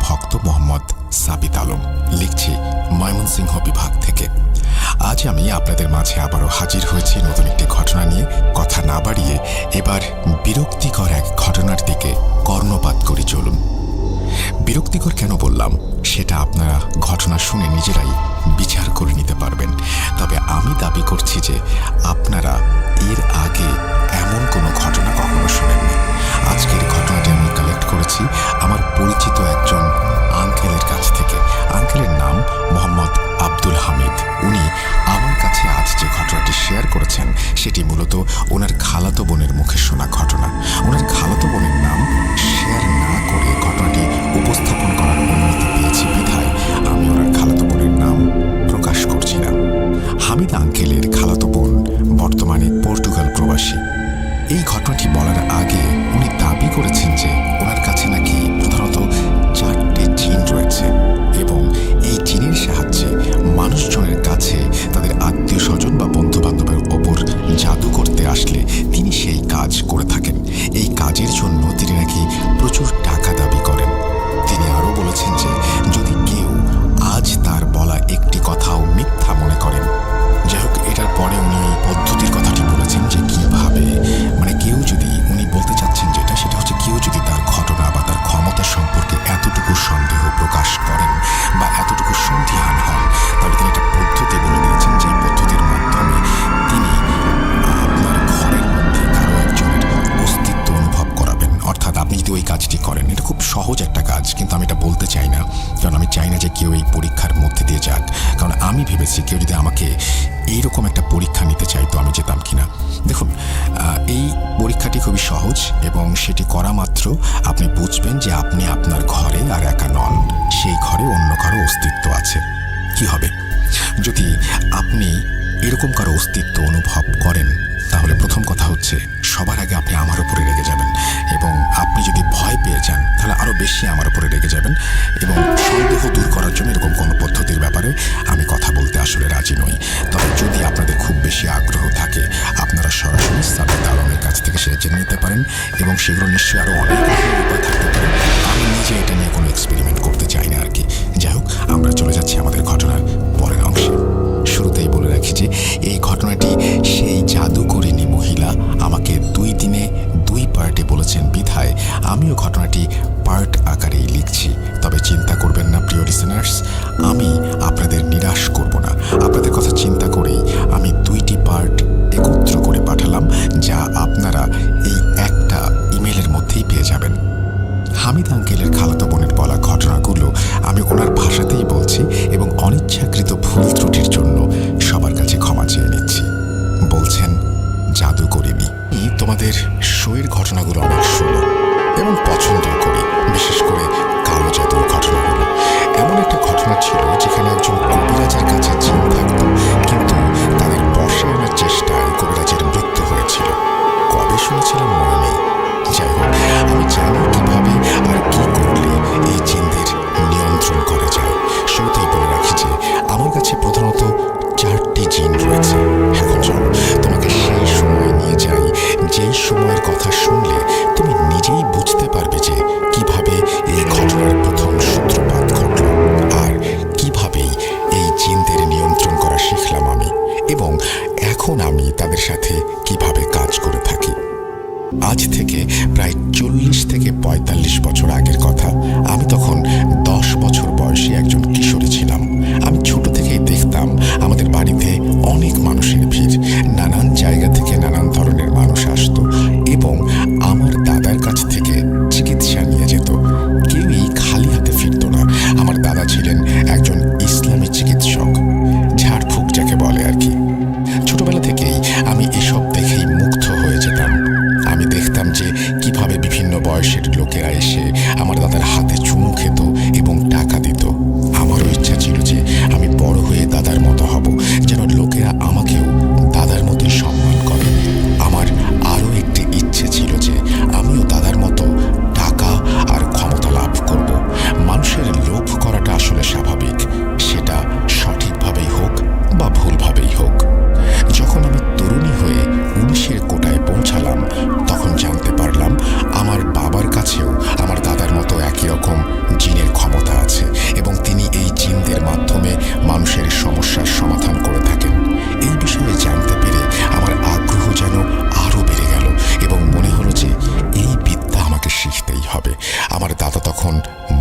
ভক্ত মোহাম্মদ সাবিত আলম, লিখছি ময়মনসিংহ বিভাগ থেকে। আজ আমি আপনাদের মাঝে আবারও হাজির হয়েছি নতুন একটি ঘটনা নিয়ে। কথা না বাড়িয়ে এবার বিরক্তিকর এক ঘটনার দিকে কর্ণপাত করি চলুন। বিরক্তিকর কেন বললাম সেটা আপনারা ঘটনা শুনে নিজেরাই বিচার করে নিতে পারবেন। তবে আমি দাবি করছি যে আপনারা এর আগে এমন কোনো ঘটনা কখনো শোনেননি। আজকের ঘটনাটি আমি কালেক্ট করেছি আমার পরিচিত একজন আঙ্কেলের কাছ থেকে। আঙ্কেলের নাম মোহাম্মদ আব্দুল হামিদ। উনি আমার কাছে আজ যে ঘটনাটি শেয়ার করেছেন সেটি মূলত ওনার খালাতো বোনের মুখে শোনা ঘটনা। ওনার খালাতো বোনের নাম শেয়ার না করে ঘটনাটি উপস্থাপন করার অনুমতি পেয়েছি বিধায় আমি ওনার খালাতো বোনের নাম প্রকাশ করছি না। হামিদ আঙ্কেলের খালাতো বোন বর্তমানে পর্তুগাল প্রবাসী। এই ঘটনাটি বলার আগে উনি দাবি করেছেন যে ওনার কাছে নাকি প্রধানত 4টে জিন রয়েছে এবং এই জিনের সাহায্যে মানুষজনের কাছে তাদের আত্মীয় স্বজন বা বন্ধু বান্ধবের ওপর জাদু করতে আসলে তিনি সেই কাজ করে থাকেন। এই কাজের জন্য তিনি নাকি প্রচুর টাকা দাবি করেন। তিনি আরও বলেছেন যে যদি কেউ আজ তার বলা একটি কথাও মিথ্যা মনে করেন, যাই হোক এটার পরে উনি এই পদ্ধতির কথাটি বলেছেন যে কিভাবে কেউ যদি, উনি বলতে চাচ্ছেন যেটা সেটা হচ্ছে কেউ যদি তার ঘটনা বা তার ক্ষমতা সম্পর্কে এতটুকু সন্দেহ প্রকাশ করেন বা এতটুকু সন্দিহান হন, তাহলে তিনি একটা পদ্ধতি বলে দিয়েছেন যে পদ্ধতির মাধ্যমে তিনি আপনার ঘরের মধ্যে কারো একজনের অস্তিত্ব অনুভব করাবেন। অর্থাৎ আপনি যদি ওই কাজটি করেন, এটা খুব সহজ একটা কাজ, কিন্তু আমি এটা বলতে চাই না, কারণ আমি চাই না যে কেউ এই পরীক্ষার মধ্যে দিয়ে যাক। কারণ আমি ভেবেছি কেউ যদি আমাকে এইরকম একটা পরীক্ষা নিতে চাইতো আমি যেতাম কিনা। দেখুন, এই পরীক্ষাটি খুবই সহজ এবং সেটি করা মাত্র আপনি বুঝবেন যে আপনি আপনার ঘরে আর একা নন, সেই ঘরে অন্য কারো অস্তিত্ব আছে। কি হবে যদি আপনি এরকম কারো অস্তিত্ব অনুভব করেন? তাহলে প্রথম কথা হচ্ছে সবার আগে আপনি আমার উপরে রেগে যাবেন, এবং আপনি যদি ভয় পেয়ে যান তাহলে আরও বেশি আমার উপরে রেগে যাবেন। এবং সন্দেহ দূর করার জন্য এরকম কোনো পদ্ধতির ব্যাপারে আমি কথা বলতে আসলে রাজি নই। তবে যদি আপনাদের খুব বেশি আগ্রহ থাকে আপনারা সরাসরি সাবিত আলমের কাছ থেকে সেটা জেনে নিতে পারেন, এবং সেগুলো নিশ্চয়ই আরও অনেক উপায় থাকতে পারে। আমি নিজে এটা নিয়ে কোনো এক্সপেরিমেন্ট করতে চাই না আর কি। যাই হোক, আমরা চলে যাচ্ছি আমাদের ঘটনার পরের অংশে। শুরুতেই বলে রাখি যে এই ঘটনাটি সেই জাদুকরিনী মহিলা আমাকে 2 দিনে 2 পার্টে বলেছেন বিধায় আমিও ঘটনাটি পার্ট আকারেই লিখছি। তবে চিন্তা করবেন না প্রিয় লিসেনার্স, আমি আপনাদের নিরাশ করব না। আপনাদের কথা চিন্তা করেই আমি 2টি পার্ট একত্র করে পাঠালাম, যা আপনারা এই একটা ইমেলের মধ্যেই পেয়ে যাবেন। হামিদ আঙ্কেলের খালাতো বোনের বলা ঘটনাগুলো আমি ওনার ভাষাতেই বলছি এবং অনিচ্ছাকৃত ভুল ত্রুটির জন্য সবার কাছে ক্ষমা চেয়ে নিচ্ছি। বলছেন জাদুকরিনী। তোমাদের শোয়ের ঘটনাগুলো অনেক শুনো এবং পছন্দ করি, বিশেষ করে কালো জাদুর ঘটনাগুলো। এমন একটা ঘটনা ছিল যেখানে একজন কবিরাজের কাছে জিন থাকত, কিন্তু তাদের বশে আনার চেষ্টায় কবিরাজের মৃত্যু হয়েছিল। কবে শুনেছিলাম মনে নেই। যাই হোক, আমি জানি কিভাবে আর কি করলে এই জিনদের নিয়ন্ত্রণ করা যায়। শুরুতেই বলে রাখি যে আমার কাছে প্রধানত 4টি জিন রয়েছে। এখন চলো তোমাকে সেই সময় নিয়ে যাই যেই সময়ের কথা শুনলে তুমি নিজেই বুঝতে পারবে যে কিভাবে এই ঘটনার প্রথম সূত্রপাত ঘটল আর কিভাবেই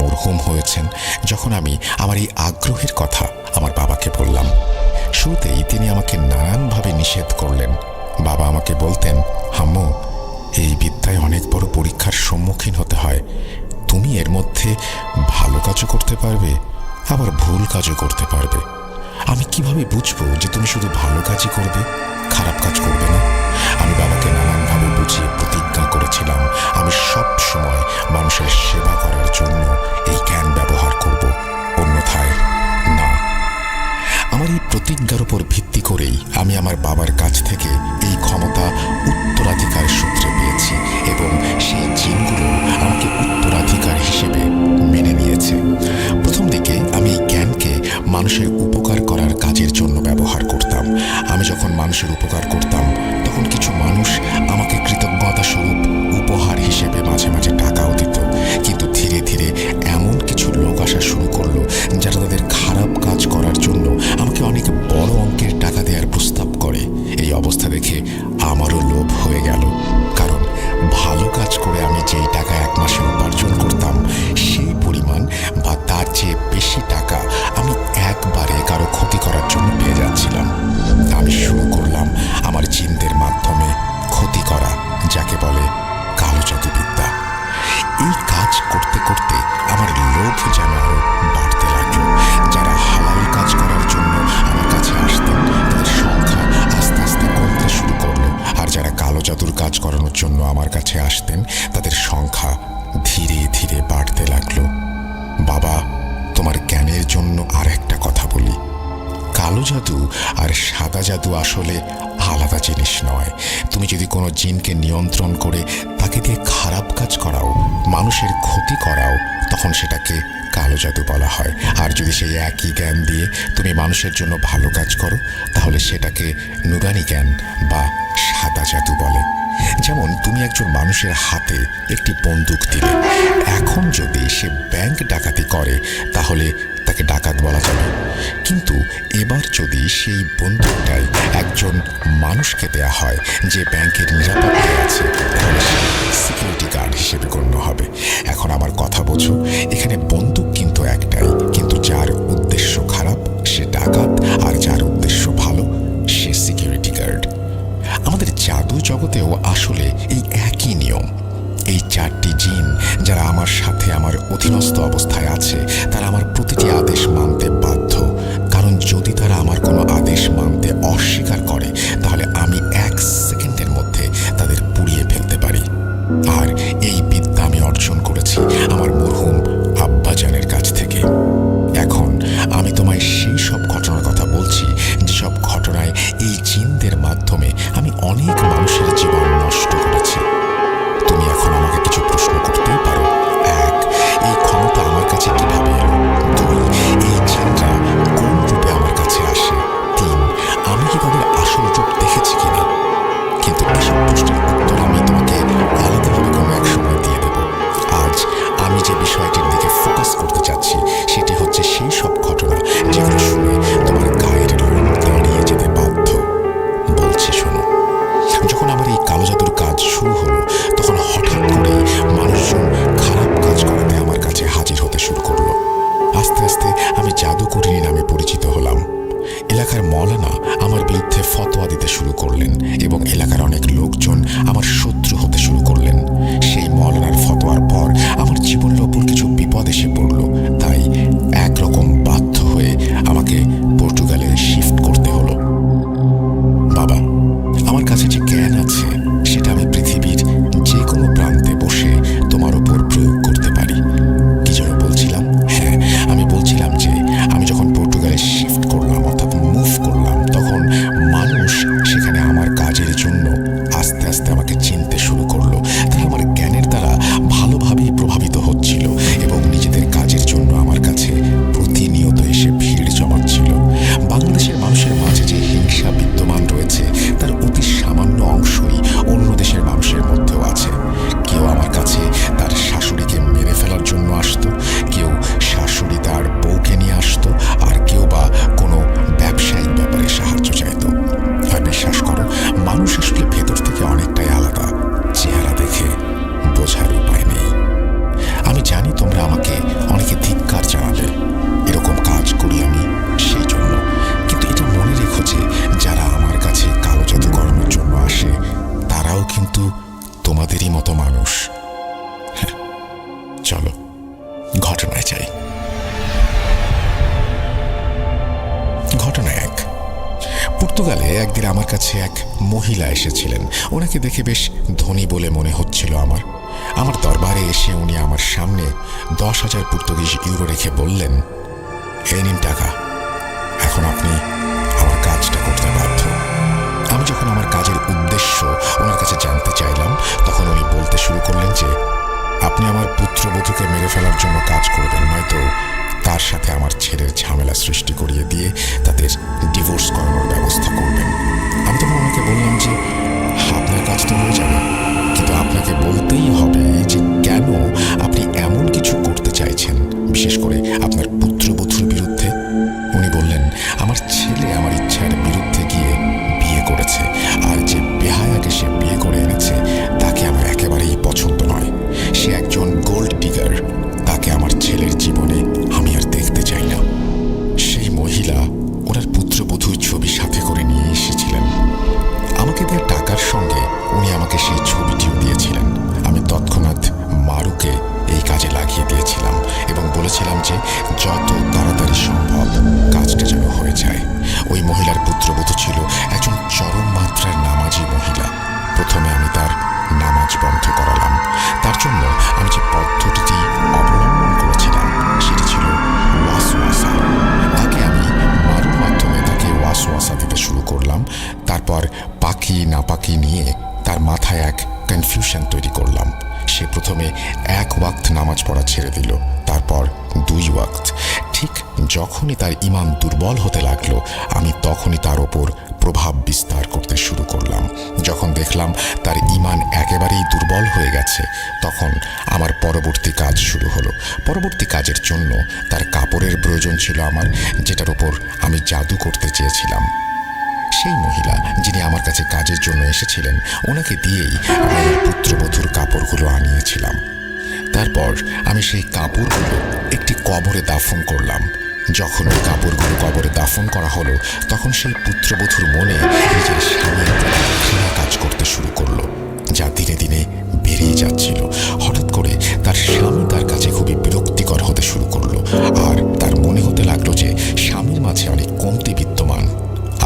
মরহুম হয়েছেন যখন আমি আমার এই আগ্রহের কথা আমার বাবাকে বললাম। শুরুতেই তিনি আমাকে নানানভাবে নিষেধ করলেন। বাবা আমাকে বলতেন, হাম্মু, এই বিদ্যায় অনেক বড় পরীক্ষার সম্মুখীন হতে হয়। তুমি এর মধ্যে ভালো কাজও করতে পারবে, আবার ভুল কাজও করতে পারবে। আমি কিভাবে বুঝবো যে তুমি শুধু ভালো কাজই করবে, খারাপ কাজ করবে না? আমি বাবাকে নানানভাবে বুঝিয়ে প্রতিজ্ঞা করেছিলাম আমি সব সময় মানুষের সেবা করার জন্য এই জ্ঞান ব্যবহার করব, অন্যথায় না। আমার এই প্রতিজ্ঞার উপর ভিত্তি করেই আমি আমার বাবার কাছ থেকে এই ক্ষমতা উত্তরাধিকার সূত্রে পেয়েছি এবং সেই জিনগুলো আমাকে উত্তরাধিকার হিসেবে মেনে নিয়েছে। প্রথম দিকে আমি এই জ্ঞানকে মানুষের উপকার করার কাজের জন্য ব্যবহার করতাম। আমি যখন মানুষের উপকার করতাম তখন কিছু মানুষ আমাকে কৃতজ্ঞতা স্বরূপ উপহার হিসেবে মাঝে মাঝে টাকাও দিত। কিন্তু ধীরে ধীরে এমন কিছু লোক আসা শুরু করলো যারা তাদের খারাপ কাজ করার জন্য আমাকে অনেক বড় অঙ্কের টাকা দেওয়ার প্রস্তাব করে। এই অবস্থা দেখে আমারও লোভ হয়ে গেল, কারণ ভালো কাজ করে আমি যেই টাকা এক মাসে উপার্জন করতাম সেই পরিমাণ বা তার চেয়ে বেশি টাকা আমি একবারে কারো ক্ষতি করার জন্য পেয়ে যাচ্ছিলাম। আমি শুরু করলাম আমার জিনদের মাধ্যমে ক্ষতি করা, যাকে বলে কালো জাদুবিদ্যা। এই কাজ করতে করতে আমার লোভ যেন আরো বাড়তে লাগলো। যারা হালাল কাজ করার জন্য আমার কাছে আসতেন তাদের সংখ্যা আস্তে আস্তে কমতে শুরু করলো, আর যারা কালো জাদুর কাজ করানোর জন্য আমার কাছে আসতেন তাদের সংখ্যা ধীরে ধীরে বাড়তে লাগলো। বাবা, তোমার জ্ঞানের জন্য আর একটা কথা বলি, কালো জাদু আর সাদা জাদু আসলে আলাদা জিনিস নয়। তুমি যদি কোনো জিনকে নিয়ন্ত্রণ করে তাকে দিয়ে খারাপ কাজ করাও, মানুষের ক্ষতি করাও, তখন সেটাকে কালো জাদু বলা হয়। আর যদি সেই একই জ্ঞান দিয়ে তুমি মানুষের জন্য ভালো কাজ করো তাহলে সেটাকে নুরানি জ্ঞান বা সাদা জাদু বলে। যেমন তুমি একজন মানুষের হাতে একটি বন্দুক দিলে, এখন যদি সে ব্যাংক ডাকাতি করে তাহলে তাকে ডাকাত বলা যাবে। কিন্তু এবার যদি সেই বন্দুকটাই একজন মানুষকে দেয়া হয় যে ব্যাংকের নিরাপত্তায় আছে, তাহলে সে সিকিউরিটি গার্ড হিসেবে গণ্য হবে। এখন আমার কথা বোঝো, এখানে বন্দুক কিন্তু একটাই, কিন্তু যার উদ্দেশ্য খারাপ সে ডাকাত, আর যার উদ্দেশ্য ভালো সে সিকিউরিটি গার্ড। আমাদের জাদু জগতেও আসলে এই একই নিয়ম। এই 4টি জিন যারা আমার সাথে আমার অধীনস্থ অবস্থায় আছে তারা আমার প্রতিটি আদেশ মানতে বাধ্য, কারণ যদি তারা আমার কোনো আদেশ মানতে অস্বীকার করে তাহলে আমি 1 সেকেন্ডের মধ্যে তাদের পুড়িয়ে ফেলতে পারি। আর এই বিদ্যা আমি অর্জন করেছি আমার মরহুম আব্বাজানের কাছ থেকে। এখন আমি তোমায় সেই সব ঘটনার কথা বলছি যেসব ঘটনায় এই জিনদের মাধ্যমে আমি অনেক মানুষের জীবন নষ্ট করেছি। তুমি এখন আমাকে কিছু প্রশ্ন করতেই পারো। 1, এই ক্ষমতা আমার কাছে কিভাবে এলো? 2, এই জিনরা কোন রূপে আমার কাছে আসে? 3, আমি কি তাদের আসল রূপ দেখেছি কিনা? কিন্তু এসব প্রশ্নের উত্তর আমি তোমাকে আলাদাভাবে কোনো এক সময় দিয়ে দেব। আজ আমি যে বিষয়টির দিকে ফোকাস করতে চাচ্ছি সেটি হচ্ছে সেই সব ঘটনা যেগুলো শুনে তোমার গায়ের লোম দাঁড়িয়ে যেতে বাধ্য। বলছি শোনো। যখন আমার এই কালো জাদুর কাজ শুরু হলো তখন হঠাৎ করেই মানুষজন খারাপ কাজ করাতে আমার কাছে হাজির হতে শুরু করলো। আস্তে আস্তে আমি জাদুকরী নামে পরিচিত হলাম। এলাকার মওলানা আমার বিরুদ্ধে ফতোয়া দিতে শুরু করলেন এবং এলাকার অনেক লোকজন আমার শত্রু হতে শুরু করলেন। সেই মওলানার ফতোয়ার পর আমার জীবনের ওপর কিছু বিপদ এসে পড়ল, তাই একরকম বাধ্য হয়ে আমাকে পর্তুগালে শিফট করতে হলো। বাবা, আমার কাছে যে জ্ঞান আছে সেটা আমি পৃথিবীর যে কোনো প্রান্তে বসে তোমার ওপর প্রয়োগ করতে পারি। কি যেন বলছিলাম? হ্যাঁ, আমি বলছিলাম যে আমি যখন পর্তুগালে শিফট করলাম অর্থাৎ মুভ করলাম তখন মানুষ সেখানে আমার কাজের জন্য আস্তে আস্তে আমাকে চিনতে শুরু করলো। তারা আমার জ্ঞানের দ্বারা ভালোভাবেই প্রভাবিত হচ্ছিল এবং নিজেদের কাজ পর্তুগালে একদিন আমার কাছে এক মহিলা এসেছিলেন। ওনাকে দেখে বেশ ধনী বলে মনে হচ্ছিল আমার। আমার দরবারে এসে উনি আমার সামনে 10,000 পর্তুগিজ ইউরো রেখে বললেন, এই নিন টাকা, এখন আপনি আমার কাজটা করতে বাধ্য। আমি যখন আমার কাজের উদ্দেশ্য ওনার কাছে জানতে চাইলাম, তখন উনি বলতে শুরু করলেন যে আপনি আমার পুত্রবধূকে মেরে ফেলার জন্য কাজ করবেন, নয়তো তার সাথে আমার ছেলের ঝামেলা সৃষ্টি করিয়ে দিয়ে তাদের ডিভোর্স করানোর ব্যবস্থা করবেন। আমি তখন ওনাকে বললাম যে আপনার কাজ তো হয়ে যাবে, কিন্তু আপনাকে বলতেই হবে যে কেন আপনি এমন কিছু করতে চাইছেন, বিশেষ করে আপনার পুত্রবধূর বিরুদ্ধে। উনি বললেন, আমার ছেলে আমার ইচ্ছার বিরুদ্ধে গিয়ে বিয়ে করেছে, আর যে বেহায়াকে সে বিয়ে করে এনেছে তাকে আমার একেবারেই পছন্দ নয়। সে একজন গোল্ড ডিগার, তাকে আমার ছেলের জীবনে আমি আর দেখতে চাই না। সেই মহিলা ওনার পুত্রবধূর ছবি সাথে করে নিয়ে এসেছিলেন। আমাকে দেওয়া টাকার সঙ্গে উনি আমাকে সেই ছবিটিও দিয়েছিলেন। আমি তৎক্ষণাৎ মারুকে এই কাজে লাগিয়ে দিয়েছিলাম এবং বলেছিলাম যে যত তাড়াতাড়ি সম্ভব কাজটা যেন হয়ে যায়। ওই মহিলার পুত্রবধূ ছিল একজন চরম মাত্রার নামাজি মহিলা। প্রথমে আমি তার নামাজ বন্ধ করালাম। তার জন্য আমি যে পদ্ধতিটি অবলম্বন করেছিলাম সেটি ছিল ওয়াসওয়াসা। তাকে আমি মারুর মাধ্যমে তাকে ওয়াসওয়াসা দিতে শুরু করলাম। তারপর পাকি নাপাকি নিয়ে তার মাথায় এক কনফিউশন তৈরি করলাম। সে প্রথমে 1 ওয়াক্ত নামাজ পড়া ছেড়ে দিল, তারপর 2 ওয়াক্ত। ঠিক যখনই তার ঈমান দুর্বল হতে লাগলো, আমি তখনই তার ওপর প্রভাব বিস্তার করতে শুরু করলাম। যখন দেখলাম তার ঈমান একেবারেই দুর্বল হয়ে গেছে, তখন আমার পরবর্তী কাজ শুরু হলো। পরবর্তী কাজের জন্য তার কাপড়ের প্রয়োজন ছিল আমার, যেটার ওপর আমি জাদু করতে চেয়েছিলাম। সেই মহিলা যিনি আমার কাছে কাজের জন্য এসেছিলেন, ওনাকে দিয়েই আমি আমার পুত্রবধূর কাপড়গুলো আনিয়েছিলাম। তারপর আমি সেই কাপড়গুলো একটি কবরে দাফন করলাম। যখন ওই কাপড়গুলো কবরে দাফন করা হলো, তখন সেই পুত্রবধূর মনে নিজের স্বামীর ঘৃণা কাজ করতে শুরু করলো, যা দিনে দিনে বেড়েই যাচ্ছিল। হঠাৎ করে তার স্বামী তার কাছে খুবই বিরক্তিকর হতে শুরু করলো, আর তার মনে হতে লাগলো যে স্বামীর মাঝে অনেক কমতি বিদ্যমান।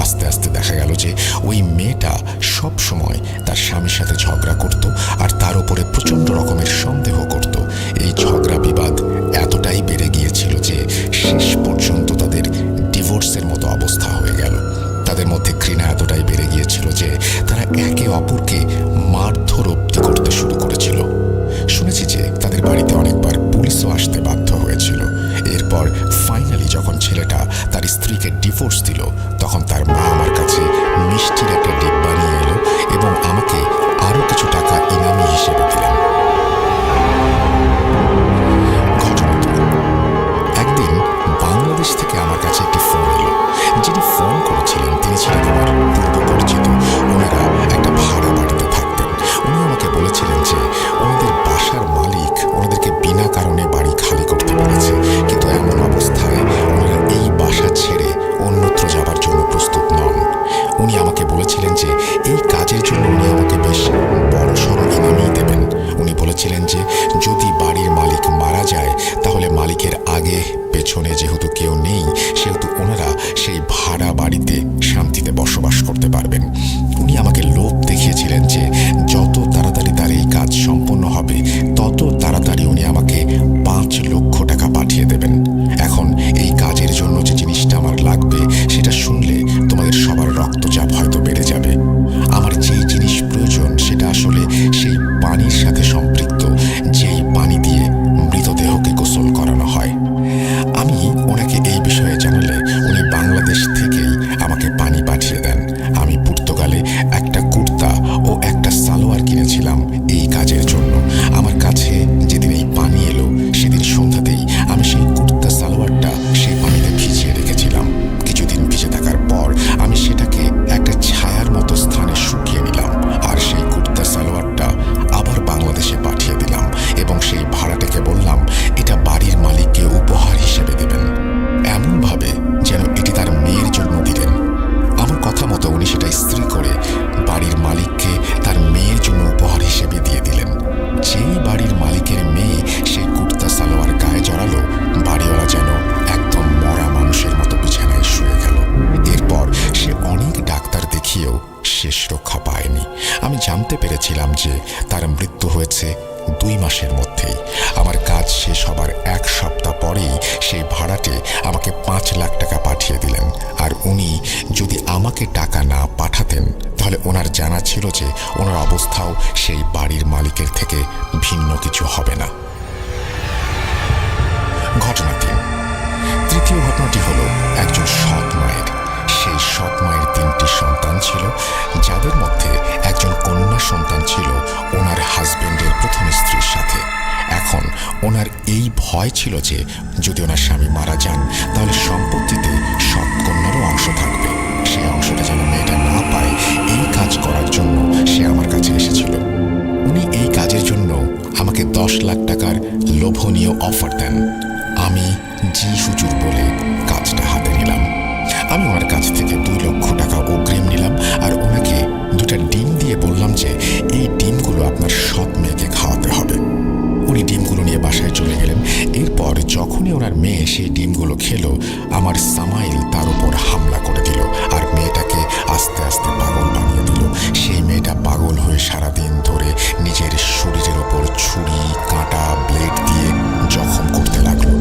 আস্তে আস্তে দেখা গেল যে ওই মেয়েটা সব সময় তার স্বামীর সাথে ঝগড়া করত আর তার উপরে প্রচণ্ড রকমের সন্দেহ করত। এই ঝগড়া বিবাদ এতটাই বেড়ে গিয়েছিল যে শেষ পর্যন্ত তাদের ডিভোর্সের মতো অবস্থা হয়ে গেল। তাদের মধ্যে ঘৃণা এতটাই বেড়ে গিয়েছিল যে তারা একে অপরকে মারধর অব্দি করতে শুরু করেছিল। শুনেছি যে তাদের বাড়িতে অনেকবার পুলিশও আসতে বাধ্য হয়েছিল। এরপর ফাইনালি যখন ছেলেটা তার স্ত্রীকে ডিভোর্স দিল, তখন তার মা আমার কাছে মিষ্টির একটা ডিব্বা নিয়ে এলো এবং আমাকে আরও কিছু টাকা ইনামি হিসেবে দিলেন। ঘটনাটি একদিন বাংলাদেশ থেকে আমার কাছে একটি ফোন এলো। যিনি ফোন করেছিলেন তিনি ছিলেন আমার পূর্ব পরিচিত। ওনারা একটা ভাড়া বাড়িতে থাকতেন। উনি আমাকে বলেছিলেন যে ওনাদের বাসার মালিক ওনাদেরকে বিনা কারণে বাড়ি খালি করতে বলেছে, কিন্তু এমন অবস্থায় ওনারা এই বাসা ছেড়ে অন্যত্র যাবার জন্য প্রস্তুত নন। তার মৃত্যু হয়েছে 2 মাসের মধ্যেই। আমার কাজ শেষ হবার 1 সপ্তাহ পরেই সেই ভাড়াটে আমাকে 5 লাখ টাকা পাঠিয়ে দিলেন। আর উনি যদি আমাকে টাকা না পাঠাতেন তাহলে ওনার জানা ছিল যে ওনার অবস্থাও সেই বাড়ির মালিকের থেকে ভিন্ন কিছু হবে না। ঘটনা 3। তৃতীয় ঘটনাটি হলো একজন সৎ মায়ের। সেই সৎ মায়ের 3টি সন্তান ছিল, যাদের মধ্যে একজন কন্যা সন্তান ছিল ওনার হাজবেন্ডের প্রথম স্ত্রীর সাথে। এখন ওনার এই ভয় ছিল যে যদি ওনার স্বামী মারা যান তাহলে সম্পত্তিতে সৎ কন্যারও অংশ থাকবে। সেই অংশটা যেন মেয়েটা না পায়, এই কাজ করার জন্য সে আমার কাছে এসেছিল। উনি এই কাজের জন্য আমাকে 10 লাখ টাকার লোভনীয় অফার দেন। আমি জি হুজুর বলে কাজটা হাতে নিলাম। আমি ওনার কাছ থেকে 2 লক্ষ টাকা অগ্রিম নিলাম আর ওনাকে 2টা ডিম দিয়ে বললাম যে এই ডিমগুলো আপনার সৎ মেয়েকে খাওয়াতে হবে। উনি ডিমগুলো নিয়ে বাসায় চলে গেলেন। এরপর যখনই ওনার মেয়ে সেই ডিমগুলো খেলো, আমার সামাইল তার উপর হামলা করে দিল আর মেয়েটাকে আস্তে আস্তে পাগল বানিয়ে দিল। সেই মেয়েটা পাগল হয়ে সারাদিন ধরে নিজের শরীরের ওপর ছুরি, কাঁটা, ব্লেড দিয়ে জখম করতে লাগলো।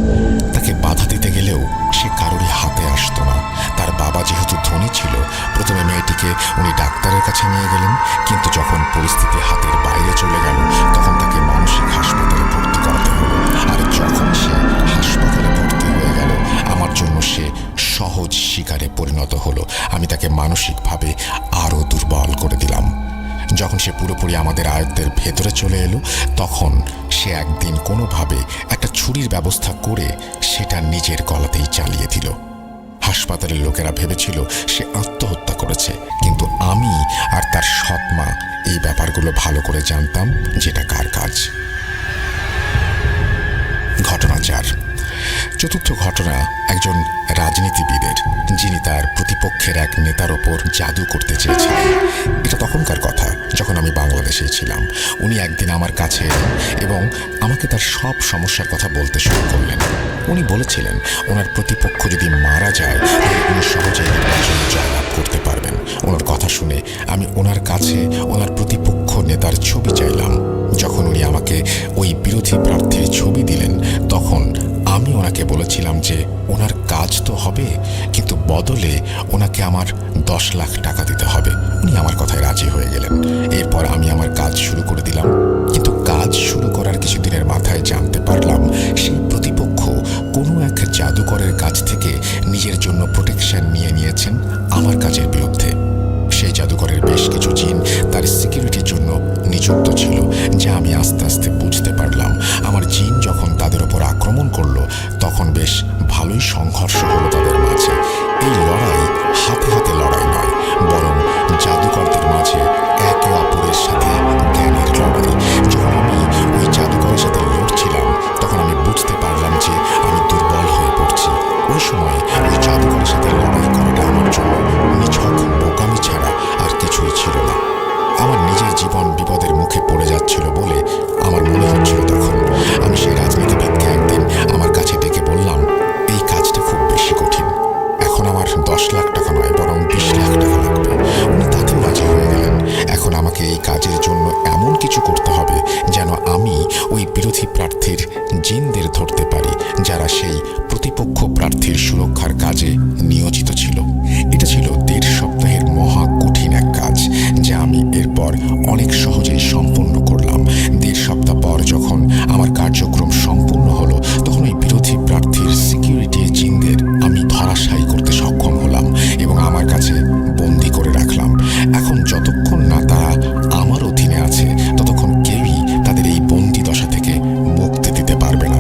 তাকে বাধা দিতে গেলেও সে কারোরই হাতে আসতো না। তার বাবা যেহেতু ধনী ছিল, প্রথমে মেয়েটিকে উনি ডাক্তারের কাছে নিয়ে গেলেন, কিন্তু যখন পরিস্থিতি হাতের বাইরে চলে গেল তখন তাকে মানসিক হাসপাতালে ভর্তি করাতে হলো। আর যখন সে হাসপাতালে ভর্তি হয়ে গেল, আমার জন্য সে সহজ শিকারে পরিণত হলো। আমি তাকে মানসিকভাবে আরও দুর্বল করে দিলাম। যখন সে পুরোপুরি আমাদের আয়ত্তের ভেতরে চলে এলো, তখন সে একদিন কোনোভাবে একটা ছুরির ব্যবস্থা করে সেটা নিজের গলাতেই চালিয়ে দিল। হাসপাতালের লোকেরা ভেবেছিল সে আত্মহত্যা করেছে, কিন্তু আমি আর তার সৎ মা এই ব্যাপারগুলো ভালো করে জানতাম যেটা কার কাজ। ঘটনা 4। চতুর্থ ঘটনা একজন রাজনীতিবিদের, যিনি তার প্রতিপক্ষের এক নেতার ওপর জাদু করতে চেয়েছিলেন। এটা তখনকার কথা যখন আমি বাংলাদেশেই ছিলাম। উনি একদিন আমার কাছে এলেন এবং আমাকে তার সব সমস্যার কথা বলতে শুরু করলেন। উনি বলেছিলেন ওনার প্রতিপক্ষ যদি মারা যায় তাহলে উনি সহজেই নির্বাচনে জয়লাভ করতে পারবেন। ওনার কথা শুনে আমি ওনার কাছে ওনার প্রতিপক্ষ নেতার ছবি চাইলাম। যখন উনি আমাকে ওই বিরোধী প্রার্থীর ছবি দিলেন, তখন আমি ওনাকে বলেছিলাম যে ওনার কাজ তো হবে, কিন্তু বদলে ওনাকে আমার 10 লাখ টাকা দিতে হবে। উনি আমার কথায় রাজি হয়ে গেলেন। এরপর আমি আমার কাজ শুরু করে দিলাম, কিন্তু কাজ শুরু করার কিছুদিনের মাথায় জানতে পারলাম সেই প্রতিপক্ষ কোনো এক জাদুকরের কাছ থেকে নিজের জন্য প্রোটেকশন নিয়ে নিয়েছেন আমার কাজের বিরুদ্ধে। সেই জাদুকরের বেশ কিছু জিন তার সিকিউরিটির জন্য নিযুক্ত ছিল, যা আমি আস্তে আস্তে বুঝতে পারলাম। আমার জিন যখন তাদের ওপর আক্রমণ করলো, তখন বেশ ভালোই সংঘর্ষ হলো তাদের মাঝে। এই লড়াই হাতে হাতে লড়াই নয়, বরং জাদুকরদের মাঝে একে অপরের সাথে জ্ঞানের লড়াই। যখন আমি ওই জাদুকরের সাথে লড়ছিলাম, তখন আমি বুঝতে পারলাম যে আমি দুর্বল হয়ে পড়ছি। ওই সময় ওই জাদুকরের সাথে লড়াই করাটা আমার জন্য নিছক বোকামি ছাড়া আর কিছুই ছিল না। আমার নিজের জীবন বিপদের মুখে পড়ে যাচ্ছিল বলে আমার মনে হচ্ছিল। তখন আমি সেই রাজনীতিবিদকে একদিন আমার কাছে ডেকে বললাম, এই কাজটা খুব বেশি কঠিন, এখন আমার 10 লাখ টাকা নয় বরং 20 লাখ টাকা লাগবে। উনি তাতেও রাজি হয়ে গেলেন। এখন আমাকে এই কাজের জন্য এমন কিছু করতে হবে যেন আমি ওই বিরোধী প্রার্থীর জিনদের ধরতে পারি, যারা সেই প্রতিপক্ষ প্রার্থীর সুরক্ষার কাজে নিয়োজিত ছিল। এটা ছিল 1.5 সপ্তাহের মহা কঠিন এক কাজ, যা আমি এরপর অনেক সহজেই সম্পন্ন করলাম। 1.5 সপ্তাহ পর যখন আমার কার্যক্রম সম্পূর্ণ হলো, তখন ওই বিরোধী প্রার্থীর সিকিউরিটি জিনদের আমি ধরাশায়ী করতে সক্ষম হলাম এবং আমার কাছে বন্দি করে রাখলাম। এখন যতক্ষণ না তারা আমার অধীনে আছে, ততক্ষণ কেউই তাদের এই বন্দি দশা থেকে মুক্তি দিতে পারবে না।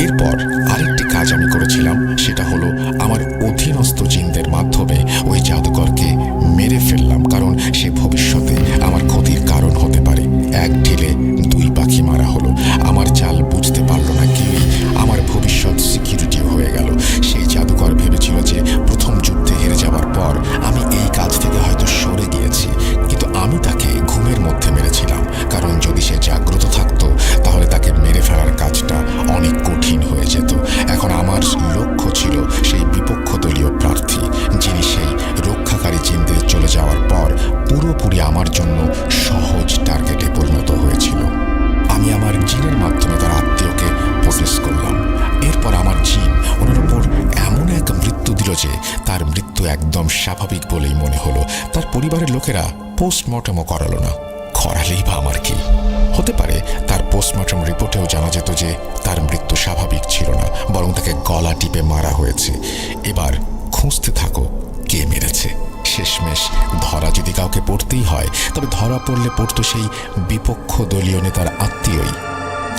এরপর আরেকটি কাজ আমি করেছিলাম, সেটা হলো আমার অধীনস্থ জিনদের মাধ্যমে ওই জাদুকরকে মেরে ফেললাম, কারণ সে ভবিষ্যতে আমার ক্ষতির কারণ হতে পারে। এক ঢিলে 2 পাখি মারা হলো। আমার চাল বুঝতে পারল না কেউই, আমার ভবিষ্যৎ সিকিউরিটি হয়ে গেল। সেই জাদুকর ভেবেছিল যে প্রথম যুদ্ধে হেরে যাওয়ার পর আমি এই কাজ থেকে হয়তো সরে গিয়েছি, কিন্তু আমি তাকে ঘুমের মধ্যে মেরেছিলাম, কারণ যদি সে জাগ্রত থাকতো তাহলে তাকে মেরে ফেলার কাজটা অনেক কঠিন হয়ে যেত। এখন আমার লক্ষ্য ছিল সেই বিপক্ষ দলীয় প্রার্থী, যিনি সেই রক্ষাকারী জিনদের চলে যাওয়ার পর পুরোপুরি আমার জন্য সহজ টার্গেটে পরিণত হয়েছিল। একদম স্বাভাবিক বলেই মনে হলো। তার পরিবারের লোকেরা পোস্টমর্টমও করালো না। করালেই বা আমার কি? হতে পারে তার পোস্টমর্টম রিপোর্টেও জানা যেত যে তার মৃত্যু স্বাভাবিক ছিল না, বরং তাকে গলা টিপে মারা হয়েছে। এবার খুঁজতে থাকো কে মেরেছে। শেষমেশ ধরা যদি কাউকে পড়তেই হয়, তবে ধরা পড়লে পড়তো সেই বিপক্ষ দলীয় নেতার আত্মীয়ই।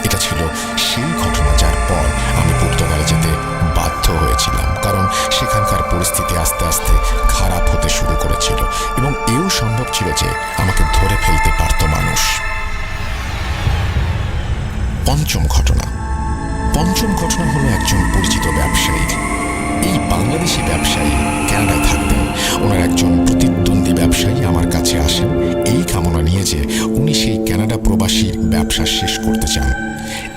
এটা ছিল সেই ঘটনা যার পর আমি পর্তুগালে যেতে বাধ্য হয়েছিলাম, কারণ সেখানকার পরিস্থিতি আস্তে আস্তে খারাপ হতে শুরু করেছিল এবং এও সম্ভব ছিল যে আমাকে ধরে ফেলতে পারত মানুষ। পঞ্চম ঘটনা হলো একজন পরিচিত ব্যবসায়ীর। এই বাংলাদেশি ব্যবসায়ী কানাডায় থাকতেন। ওনার একজন প্রতিদ্বন্দ্বী ব্যবসায়ী আমার কাছে আসেন এই কামনা নিয়ে যে উনি সেই কানাডা প্রবাসীর ব্যবসা শেষ করতে চান।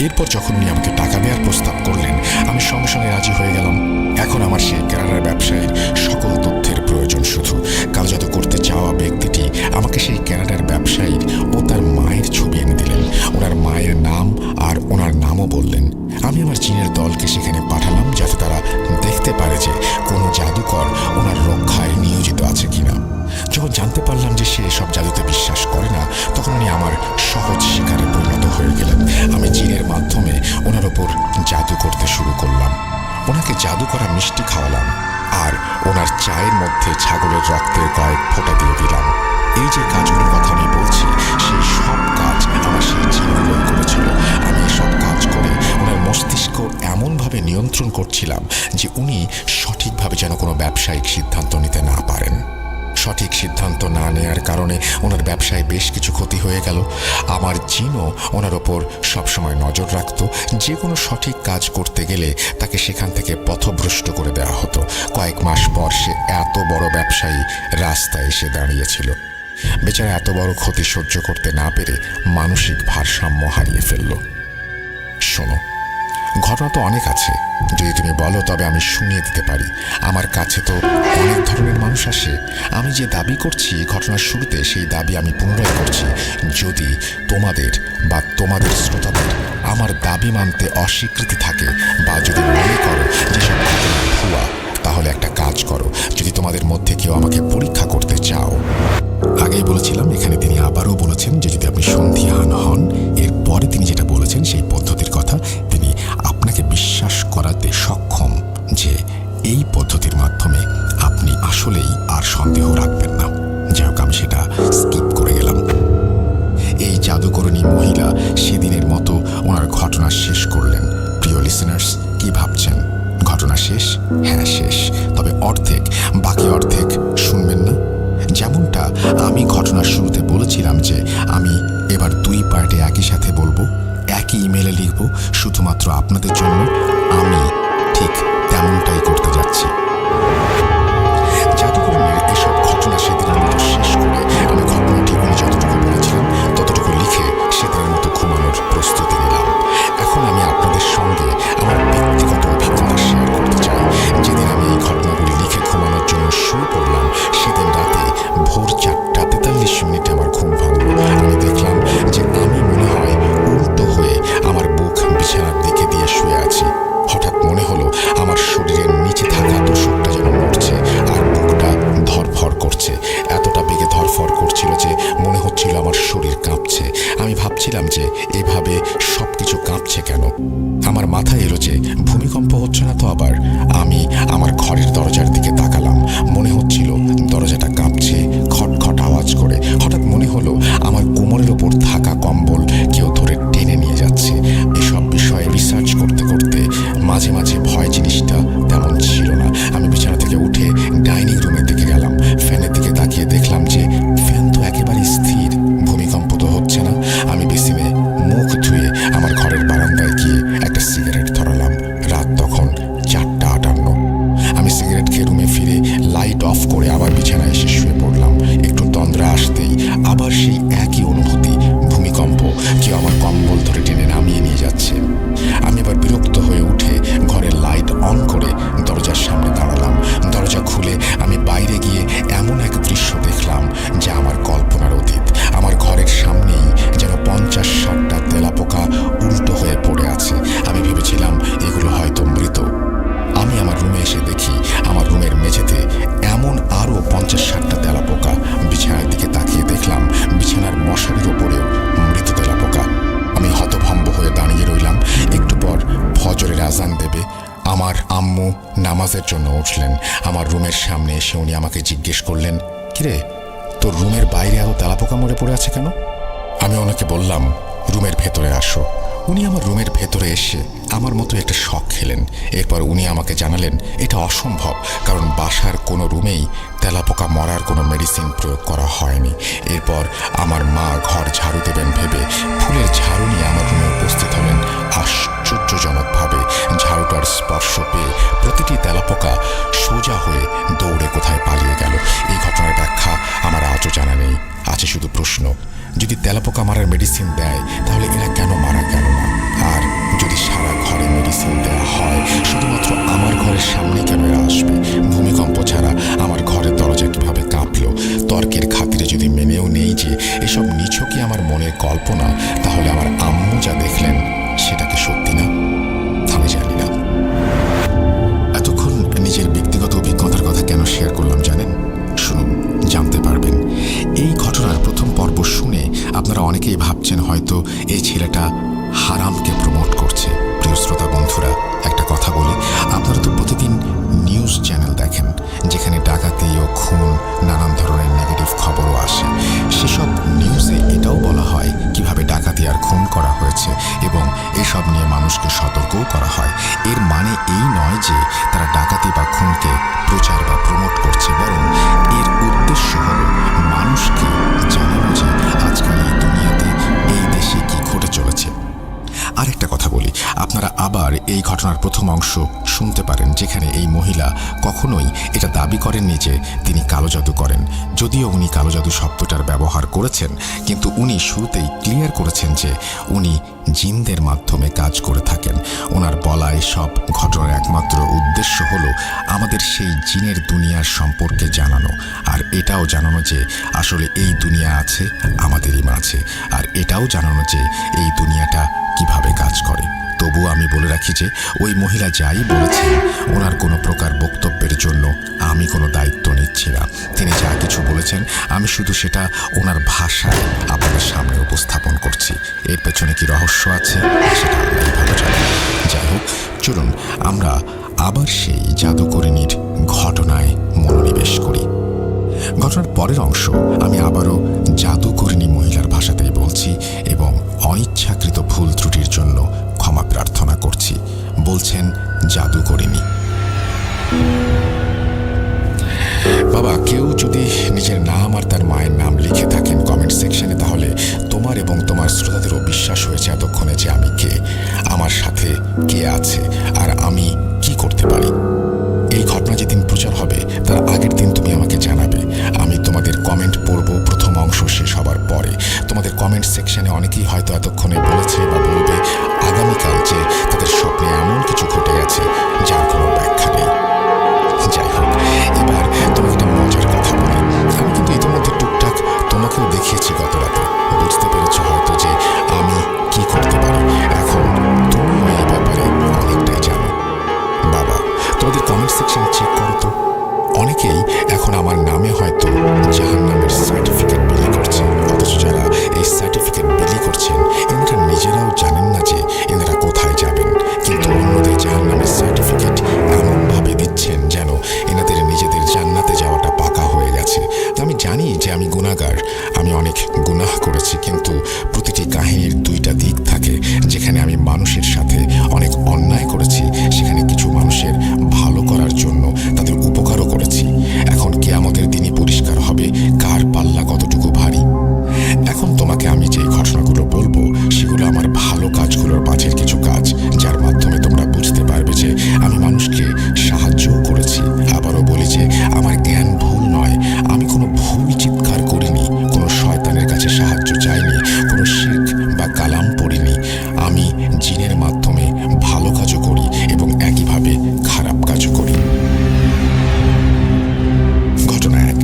এরপর যখন উনি আমাকে টাকা দেওয়ার প্রস্তাব করলেন, আমি সঙ্গে সঙ্গে রাজি হয়ে গেলাম। এখন আমার সেই কানাডার ব্যবসায়ীর সকল তথ্যের প্রয়োজন শুধু। কালজাদু করতে চাওয়া ব্যক্তিটি আমাকে সেই কানাডার ব্যবসায়ীর ও তার মায়ের ছবি এনে দিলেন। ওনার মায়ের নাম আর ওনার নামও বললেন। আমি আমার চীনের দলকে সেখানে পাঠালাম যাতে তারা দেখতে পারে যে কোনো জাদুকর ওনার রক্ষায় নিয়োজিত আছে কিনা। যখন জানতে পারলাম যে সে এসব জাদুতে বিশ্বাস করে না, তখন উনি আমার সহজ শিকারে পরিণত হয়ে গেলেন। আমি জিনের মাধ্যমে ওনার ওপর জাদু করতে শুরু করলাম। ওনাকে জাদু করা মিষ্টি খাওয়ালাম আর ওনার চায়ের মধ্যে ছাগলের রক্তের কয়েক ফোঁটা দিয়ে দিলাম। এই যে কাজগুলোর কথা আমি বলছি, সেই সব কাজ আমার সেই জিনগুলোই করেছিল। আমি এসব কাজ করে ওনার মস্তিষ্ক এমনভাবে নিয়ন্ত্রণ করছিলাম যে উনি সঠিকভাবে যেন কোনো ব্যবসায়িক সিদ্ধান্ত নিতে না পারেন। সঠিক সিদ্ধান্ত না নেয়ার কারণে ওনার ব্যবসায় বেশ কিছু ক্ষতি হয়ে গেল। আমার জিনও ওনার ওপর সবসময় নজর রাখত। যে কোনো সঠিক কাজ করতে গেলে তাকে সেখান থেকে পথভ্রষ্ট করে দেওয়া হতো। কয়েক মাস পর সে এত বড় ব্যবসায়ী রাস্তায় এসে দাঁড়িয়েছিল। বেচারা এত বড় ক্ষতি সহ্য করতে না পেরে মানসিক ভারসাম্য হারিয়ে ফেলল। শোনো, ঘটনা তো অনেক আছে। যদি তুমি বলো তবে আমি শুনিয়ে দিতে পারি। আমার কাছে তো অনেক ধরনের মানুষ আসে। আমি যে দাবি করছি ঘটনার শুরুতে, সেই দাবি আমি পুনরায় করছি। যদি তোমাদের বা তোমাদের শ্রোতাদের আমার দাবি মানতে অস্বীকৃতি থাকে বা যদি মনে করো যেসব ঘটনা ভুয়া, তাহলে একটা কাজ করো। যদি তোমাদের মধ্যে কেউ আমাকে পরীক্ষা করতে চাও, আগেই বলেছিলাম, এখানে তিনি আবারও বলেছেন যে যদি আপনি সন্ধিহান হন, এরপরে তিনি যেটা বলেছেন সেই পদ্ধতির কথা, তিনি আপনাকে বিশ্বাস করাতে সক্ষম যে এই পদ্ধতির মাধ্যমে আপনি আসলেই আর সন্দেহ রাখবেন না। যাই হোক, আমি সেটা স্কিপ করে গেলাম। এই জাদুকরণী মহিলা সেদিনের মতো ওনার ঘটনা শেষ করলেন। প্রিয় লিসেনার্স, কি ভাবছেন? ঘটনা শেষ? হ্যাঁ শেষ, তবে অর্ধেক। বাকি অর্ধেক শুনবেন না? যেমনটা আমি ঘটনার শুরুতে বলেছিলাম যে আমি এবার 2 পার্টে একই সাথে বলবো, একই ইমেলে লিখব শুধুমাত্র আপনাদের জন্য, আমি ঠিক তেমনটাই করতে যাচ্ছি। জাদুকরণের এসব ঘটনা সেদিনের মতো শেষ করে আমি ঘটনাটি উনি যতটুকু বলেছিলেন ততটুকু লিখে সেদিনের মতো ঘুমানোর প্রস্তুতি নিলাম। এখন আমি আপনাদের সঙ্গে আমার ব্যক্তিগত অভিজ্ঞতা শেয়ার করতে চাই। যেদিন আমি এই ঘটনাগুলি লিখে ঘুমানোর জন্য শুরু করলাম, সেদিন রাতে ভোর 4:43 আমার ঘুম ভাঙল। আমি দেখলাম যে আমি মনে হয় উল্টো হয়ে আমার বুক বিছানার দিকে দিয়ে শুয়ে আছি। হঠাৎ মনে হলো আমার শরীরের নিচে থাকা তোষকটা যেন নড়ছে আর বুকটা ধরফর করছে। এতটা বেগে ধরফর করছিল যে মনে হচ্ছিল আমার শরীর কাঁপছে। আমি ভাবছিলাম যে এভাবে সবকিছু কাঁপছে কেন। আমার মাথায় এলো যে ভূমিকম্প হচ্ছে না তো আবার। আমি আমার ঘরের দরজার দিকে তাকালাম। মনে হচ্ছিল দরজাটা কাঁপছে খটখট আওয়াজ করে। হঠাৎ মনে হলো আমার কোমরের ওপর থাকা কম্বল কেউ ধরে টেনে নিয়ে যাচ্ছে। এসব বিষয়ে রিসার্চ করতে করতে মাঝে মাঝে ভয় জিনিসটা তেমন ছিল না। আমি বিছানা থেকে উঠে ডাইনিং রুমের দিকে গেলাম। ফ্যানের দিকে তাকিয়ে দেখলাম যে ফ্যান তো একেবারে স্থির, ভূমিকম্প তো হচ্ছে না। আমি বেসিনে মুখ ধুয়ে আমার ঘরের বারান্দায় গিয়ে একটা সিগারেট ধরালাম। রাত তখন 4:58। আমি সিগারেট খেয়ে রুমে ফিরে লাইট অফ করে আবার বিছানায় এসে শুয়ে পড়লাম। একটু তন্দ্রা আসতেই আবার সেই একই অনুভূতি, ভূমিকম্প, কেউ আমার কম্বল ধরে টেনে নামিয়ে নিয়ে যাচ্ছে। আমি এবার বিরক্ত হয়ে উঠে ঘরের লাইট অন করে দরজার সামনে দাঁড়ালাম। দরজা খুলে আমি বাইরে গিয়ে এমন এক দৃশ্য দেখলাম যা আমার কল্পনার অতীত। আমার ঘরের সামনেই যেন 50-60টা তেলাপোকা উল্টো হয়ে পড়ে আছে। আমি ভেবেছিলাম এগুলো হয়তো মৃত। আমি আমার রুমে এসে দেখি আমার রুমের মেঝেতে এমন নামাজের জন্য উঠলেন। আমার রুমের সামনে এসে উনি আমাকে জিজ্ঞেস করলেন, কিরে, তোর রুমের বাইরে আরও তেলাপোকা মরে পড়ে আছে কেন? আমি ওনাকে বললাম, রুমের ভেতরে আসো। উনি আমার রুমের ভেতরে এসে আমার মতো একটা শক খেলেন। এরপর উনি আমাকে জানালেন এটা অসম্ভব, কারণ বাসার কোনো রুমেই তেলাপোকা মরার কোনো মেডিসিন প্রয়োগ করা হয়নি। এরপর আমার মা ঘর ঝাড়ু দেবেন ভেবে ফুলের ঝাড়ু নিয়ে আমার রুমে উপস্থিত হলেন। আশ্চর্যজনকভাবে ঝাড়ুটার স্পর্শ পেয়ে প্রতিটি তেলাপোকা সোজা হয়ে দৌড়ে কোথায় পালিয়ে গেল। এই ঘটনার ব্যাখ্যা আমার আজও জানা নেই। আছে শুধু প্রশ্ন, যদি তেলাপোকা মারার মেডিসিন দেয় তাহলে এরা কেন মারা গেল না? আর যদি সারা ঘরে মেডিসিন দেওয়া হয়, শুধুমাত্র আমার ঘরের সামনে কেন এরা আসবে? ভূমিকম্প ছাড়া আমার ঘরের দরজা কিভাবে কাঁপলো? তর্কের খাতিরে যদি মেনেও নেই যে এসব নিছকই আমার মনের কল্পনা, তাহলে আমার আম্মু যা দেখলেন সেটা কি সত্যি না? আমি জানি না। এতক্ষণ নিজের ব্যক্তিগত অভিজ্ঞতার কথা কেন শেয়ার করলাম জানেন? শুনুন, জানতে পারবেন। এই ঘটনার প্রথম পর্ব শুনে আপনারা অনেকেই ভাবছেন হয়তো এই ছেলেটা হারামকে প্রমোট করছে। প্রিয় শ্রোতা বন্ধুরা, একটা কথা বলি, আপনারা তো প্রতিদিন নিউজ চ্যানেল দেখেন যেখানে ডাকাতি ও খুন, নানান ধরনের নেগেটিভ খবরও আসে। সেসব নিউজে এটাও বলা হয় কিভাবে ডাকাতি আর খুন করা হয়েছে এবং এসব নিয়ে মানুষকে সতর্কও করা হয়। এর মানে এই নয় যে তারা ডাকাতি বা খুনকে প্রচার বা প্রমোট করছে, বরং এর উদ্দেশ্য হল মানুষকে জানানো যে আজকাল এই দুনিয়াতে এই দেশে কি ঘটে চলেছে। আরেকটা কথা বলি, আপনারা আবার এই ঘটনার প্রথম অংশ শুনতে পারেন যেখানে এই মহিলা কখনোই এটা দাবি করেননি যে তিনি কালো জাদু করেন। যদিও উনি কালো জাদু শব্দটার ব্যবহার করেছেন, কিন্তু উনি শুরুতেই ক্লিয়ার করেছেন যে উনি জিনদের মাধ্যমে কাজ করে থাকেন। ওনার বলা এসব ঘটনার একমাত্র উদ্দেশ্য হলো আমাদের সেই জিনের দুনিয়ার সম্পর্কে জানানো, আর এটাও জানানো যে আসলে এই দুনিয়া আছে আমাদেরই মাঝে, আর এটাও জানানো যে এই দুনিয়াটা কিভাবে কাজ করে। তবুও আমি বলে রাখি যে ওই মহিলা যাই বলেছেন, ওনার কোনো প্রকার বক্তব্যের জন্য আমি কোনো দায়িত্ব নিচ্ছি না। তিনি যা কিছু বলেছেন আমি শুধু সেটা ওনার ভাষায় আপনাদের সামনে উপস্থাপন করছি। এর পেছনে কি রহস্য আছে সেটা আমরাই ভালো জানি। যাই হোক, চলুন আমরা আবার সেই জাদুকরিনীর ঘটনায় মনোনিবেশ করি। ঘটনার পরের অংশ আমি আবারও জাদুকরিনী মহিলার ভাষাতেই বলছি এবং অনিচ্ছাকৃত ভুল ত্রুটির জন্য ক্ষমা প্রার্থনা করছি। বলছেন জাদুকরিনী, বাবা, কেউ যদি নিজের নাম আর তার মায়ের নাম লিখে থাকেন কমেন্ট সেকশনে, তাহলে তোমার এবং তোমার শ্রোতাদেরও বিশ্বাস হয়েছে এতক্ষণে যে আমি কে, আমার সাথে কে আছে আর আমি কি করতে পারি। এই ঘটনা যেদিন প্রচার হবে তার আগের দিন তুমি আমাকে জানাবে। আমি তোমাদের কমেন্ট পড়ব প্রথম অংশ শেষ হবার পরে। তোমাদের কমেন্ট সেকশনে অনেকেই হয়তো এতক্ষণে বলেছে বা বলবে আগামীকাল যে তাদের স্বপ্নে এমন কিছু ঘটে গেছে যার কোনো ব্যাখ্যা নেই। যাই হোক, এবার তোমাকে একটা মজার কথা বলি। আমি কিন্তু ইতিমধ্যে টুকটাক তোমাকেও দেখিয়েছি গত রাতে। বুঝতে পেরেছ হয়তো যে আমি কি করতে পারি। এখন তুমিও এই ব্যাপারে অনেকটাই জানো। বাবা, তোমাদের কমেন্ট সেকশন চেক করো তো। অনেকেই এখন আমার নামে হয়তো জাহান্নামের সার্টিফিকেট বিলি করছে, অথচ যারা এই সার্টিফিকেট বিলি করছেন এনারা নিজেরাও জানেন না যে এনারা কোথায় যাবেন, কিন্তু অন্যদের জাহান্নামের সার্টিফিকেট এমনভাবে দিচ্ছেন যেন এনাদের নিজেদের জান্নাতে যাওয়াটা পাকা হয়ে গেছে। তো আমি জানি যে আমি গুনাহগার, আমি অনেক গুনাহ করেছি, কিন্তু প্রতিটি কাহিনীর দুইটা দিক থাকে। যেখানে আমি মানুষের সাথে অনেক অন্যায় করেছি, সেখানে কিছু মানুষের ভালো করার জন্য তাদের উপকারও করেছি। এখন কিয়ামতের দিনই পরিষ্কার হবে কার পাল্লা কতটুকু ভারী। এখন তোমাকে আমি যে ঘটনাগুলো বলবো সেগুলো আমার ভালো কাজগুলোর মাঝের কিছু কাজ, যার মাধ্যমে তোমরা বুঝতে পারবে যে আমি মানুষকে সাহায্যও করেছি। আবারও বলি যে আমার জ্ঞান ভুল নয়, আমি কোনো ভুল চিৎকার করিনি, কোনো শয়তানের কাছে সাহায্য চাইনি, কোনো শিরক বা কালাম পড়িনি। আমি জিনের মাধ্যমে ভালো কাজও করি এবং একইভাবে খারাপ কাজও করি। ঘটনা এক।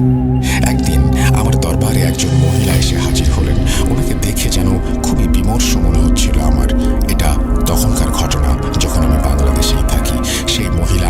একদিন আমার দরবারে একজন মহিলা এসে হাজির হলেন। ওনাকে দেখে যেন খুবই বিমর্ষ মনে হচ্ছিল আমার। এটা তখনকার ঘটনা যখন আমি বাংলাদেশেই থাকি। সেই মহিলা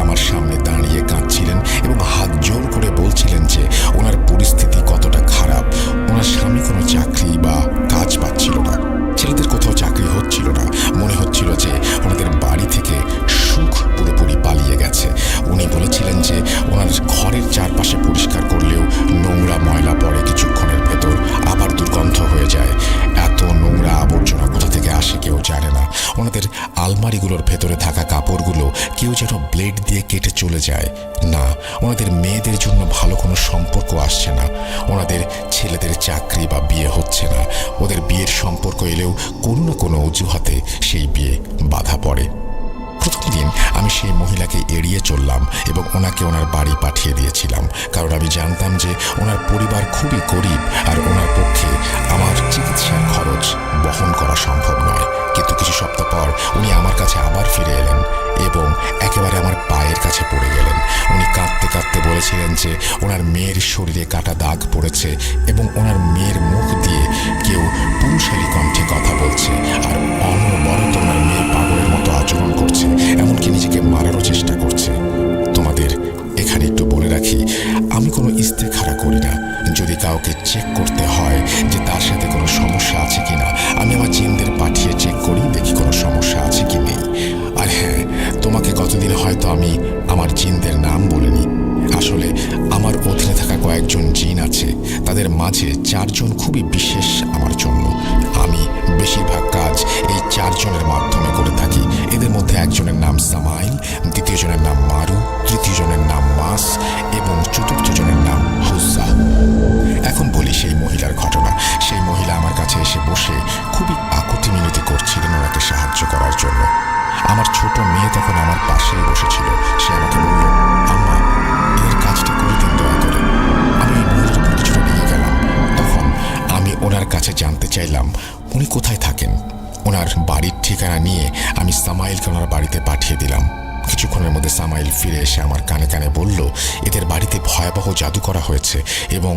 ব্লেড দিয়ে কেটে চলে যায়। না, ওনাদের মেয়েদের জন্য ভালো কোনো সম্পর্ক আসছে না, ওনাদের ছেলেদের চাকরি বা বিয়ে হচ্ছে না, ওদের বিয়ের সম্পর্ক এলেও কোনো না কোনো অজুহাতে সেই বিয়ে বাধা পড়ে। প্রথম দিন আমি সেই মহিলাকে এড়িয়ে চললাম এবং ওনাকে ওনার বাড়ি পাঠিয়ে দিয়েছিলাম, কারণ আমি জানতাম যে ওনার পরিবার খুবই গরিব আর ওনার পক্ষে আমার চিকিৎসার খরচ বহন করা সম্ভব নয়। কিন্তু কিছু সপ্তাহ পর উনি আমার কাছে আবার ফিরে এলেন এবং একেবারে আমার পায়ের কাছে পড়ে গেলেন। উনি কাঁদতে কাঁদতে বলেছিলেন যে ওনার মেয়ের শরীরে কাটা দাগ পড়েছে এবং ওনার মেয়ের মুখ দিয়ে কেউ পুরুষালী কণ্ঠে কথা বলছে আর অনবরত ওনার মেয়ে পাগলের মতো আচরণ করছে, এমনকি নিজেকে মারারও চেষ্টা করছে। তোমাদের এখানে একটু বলে রাখি, আমি কোনো ইস্তেখারা করি না। যদি কাউকে চেক করতে হয় যে তার সাথে কোনো সমস্যা আছে কিনা, আমি আমার জিনদের পাঠিয়ে চেক করি, দেখি কোনো সমস্যা আছে কি নেই। আর হ্যাঁ, তোমাকে কতদিন হয়তো আমি আমার জিনদের নাম বলিনি। আসলে আমার অধীনে থাকা কয়েকজন জিন আছে, তাদের মাঝে 4 জন খুবই বিশেষ আমার জন্য। আমি বেশিরভাগ কাজ এই 4 জনের মাধ্যমে করে থাকি। এদের মধ্যে একজনের নাম সামাইল, দ্বিতীয় জনের নাম মারু, তৃতীয় জনের নাম মাস এবং চতুর্থ জনের নাম হুজ্জা। এখন বলি সেই মহিলার ঘটনা। সেই মহিলা আমার কাছে এসে বসে খুবই আকুতি মিনতি করছিলেন ওনাকে সাহায্য করার জন্য। আমার ছোট মেয়ে তখন আমার পাশেই বসেছিল। সে আমাকে বলল, আম্মা, এর কাজটা করে দিন দয়া করে। আমি এই মহিলার উপর কিছুটা রেগে গেলাম। তখন আমি ওনার কাছে জানতে চাইলাম উনি কোথায় থাকেন। ওনার বাড়ির ঠিকানা নিয়ে আমি সামাইলকে ওনার বাড়িতে পাঠিয়ে দিলাম। কিছুক্ষণের মধ্যে সামাইল ফিরে এসে আমার কানে কানে বলল, এদের বাড়িতে ভয়াবহ জাদু করা হয়েছে এবং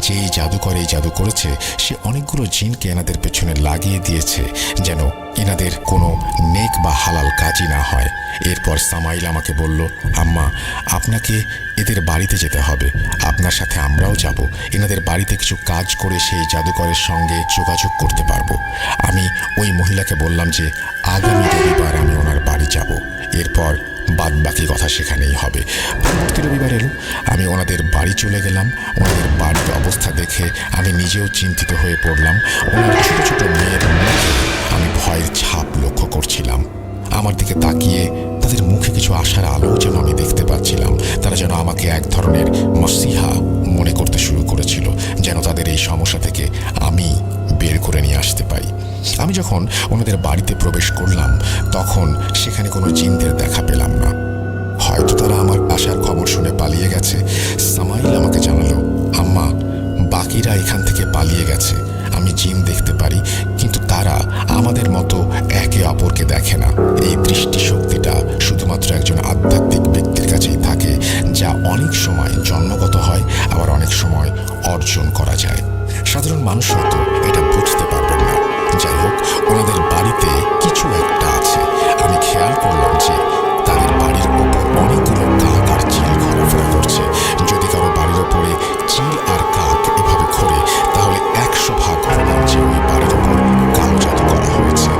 যেই জাদুকর এই জাদু করেছে সে অনেকগুলো জিনকে এনাদের পেছনে লাগিয়ে দিয়েছে যেন এনাদের কোনো নেক বা হালাল কাজই না হয়। এরপর সামাইল আমাকে বলল, আম্মা, আপনাকে এদের বাড়িতে যেতে হবে, আপনার সাথে আমরাও যাব। এনাদের বাড়িতে কিছু কাজ করে সেই জাদুকরের সঙ্গে যোগাযোগ করতে পারবো। আমি ওই মহিলাকে বললাম যে আগামী রবিবার আমি ওনার বাড়ি যাব, এরপর বাদ বাকি কথা সেখানেই হবে। পরবর্তী রবিবার এলো, আমি ওনাদের বাড়ি চলে গেলাম। ওনাদের বাড়ির অবস্থা দেখে আমি নিজেও চিন্তিত হয়ে পড়লাম। ওনার ছোট ছোট মেয়ের মুখে আমি ভয়ের ছাপ লক্ষ্য করছিলাম। আমার দিকে তাকিয়ে তাদের মুখে কিছু আশার আলো যেন আমি দেখতে পাচ্ছিলাম। তারা যেন আমাকে এক ধরনের মসিহা মনে করতে শুরু করেছিল, যেন তাদের এই সমস্যা থেকে আমি বের করে নিয়ে আসতে পারি। আমি যখন ওনাদের বাড়িতে প্রবেশ করলাম তখন সেখানে কোনো জিনদের দেখা পেলাম না। হয়তো তারা আমার আসার খবর শুনে পালিয়ে গেছে। সামাইল আমাকে জানালো, আম্মা, বাকিরা এখান থেকে পালিয়ে গেছে। আমি জিন দেখতে পারি, কিন্তু তারা আমাদের মতো একে অপরকে দেখে না। এই দৃষ্টিশক্তিটা শুধুমাত্র একজন আধ্যাত্মিক ব্যক্তির কাছেই থাকে, যা অনেক সময় জন্মগত হয়, আবার অনেক সময় অর্জন করা যায়। সাধারণ মানুষ হয়তো এটা বুঝতে পারবেন না। যাই হোক, ওনাদের বাড়িতে কিছু একটা আছে। আমি খেয়াল করলাম যে তাদের বাড়ির ওপর অনেকগুলো কাক আর চিল ঘোরাফেরা করছে। যদি কারো বাড়ির ওপরে চিল আর কাক এভাবে ঘোরে তাহলে 100% প্রমাণ যে ওই বাড়ির ওপর কালো জাদু করা হয়েছে।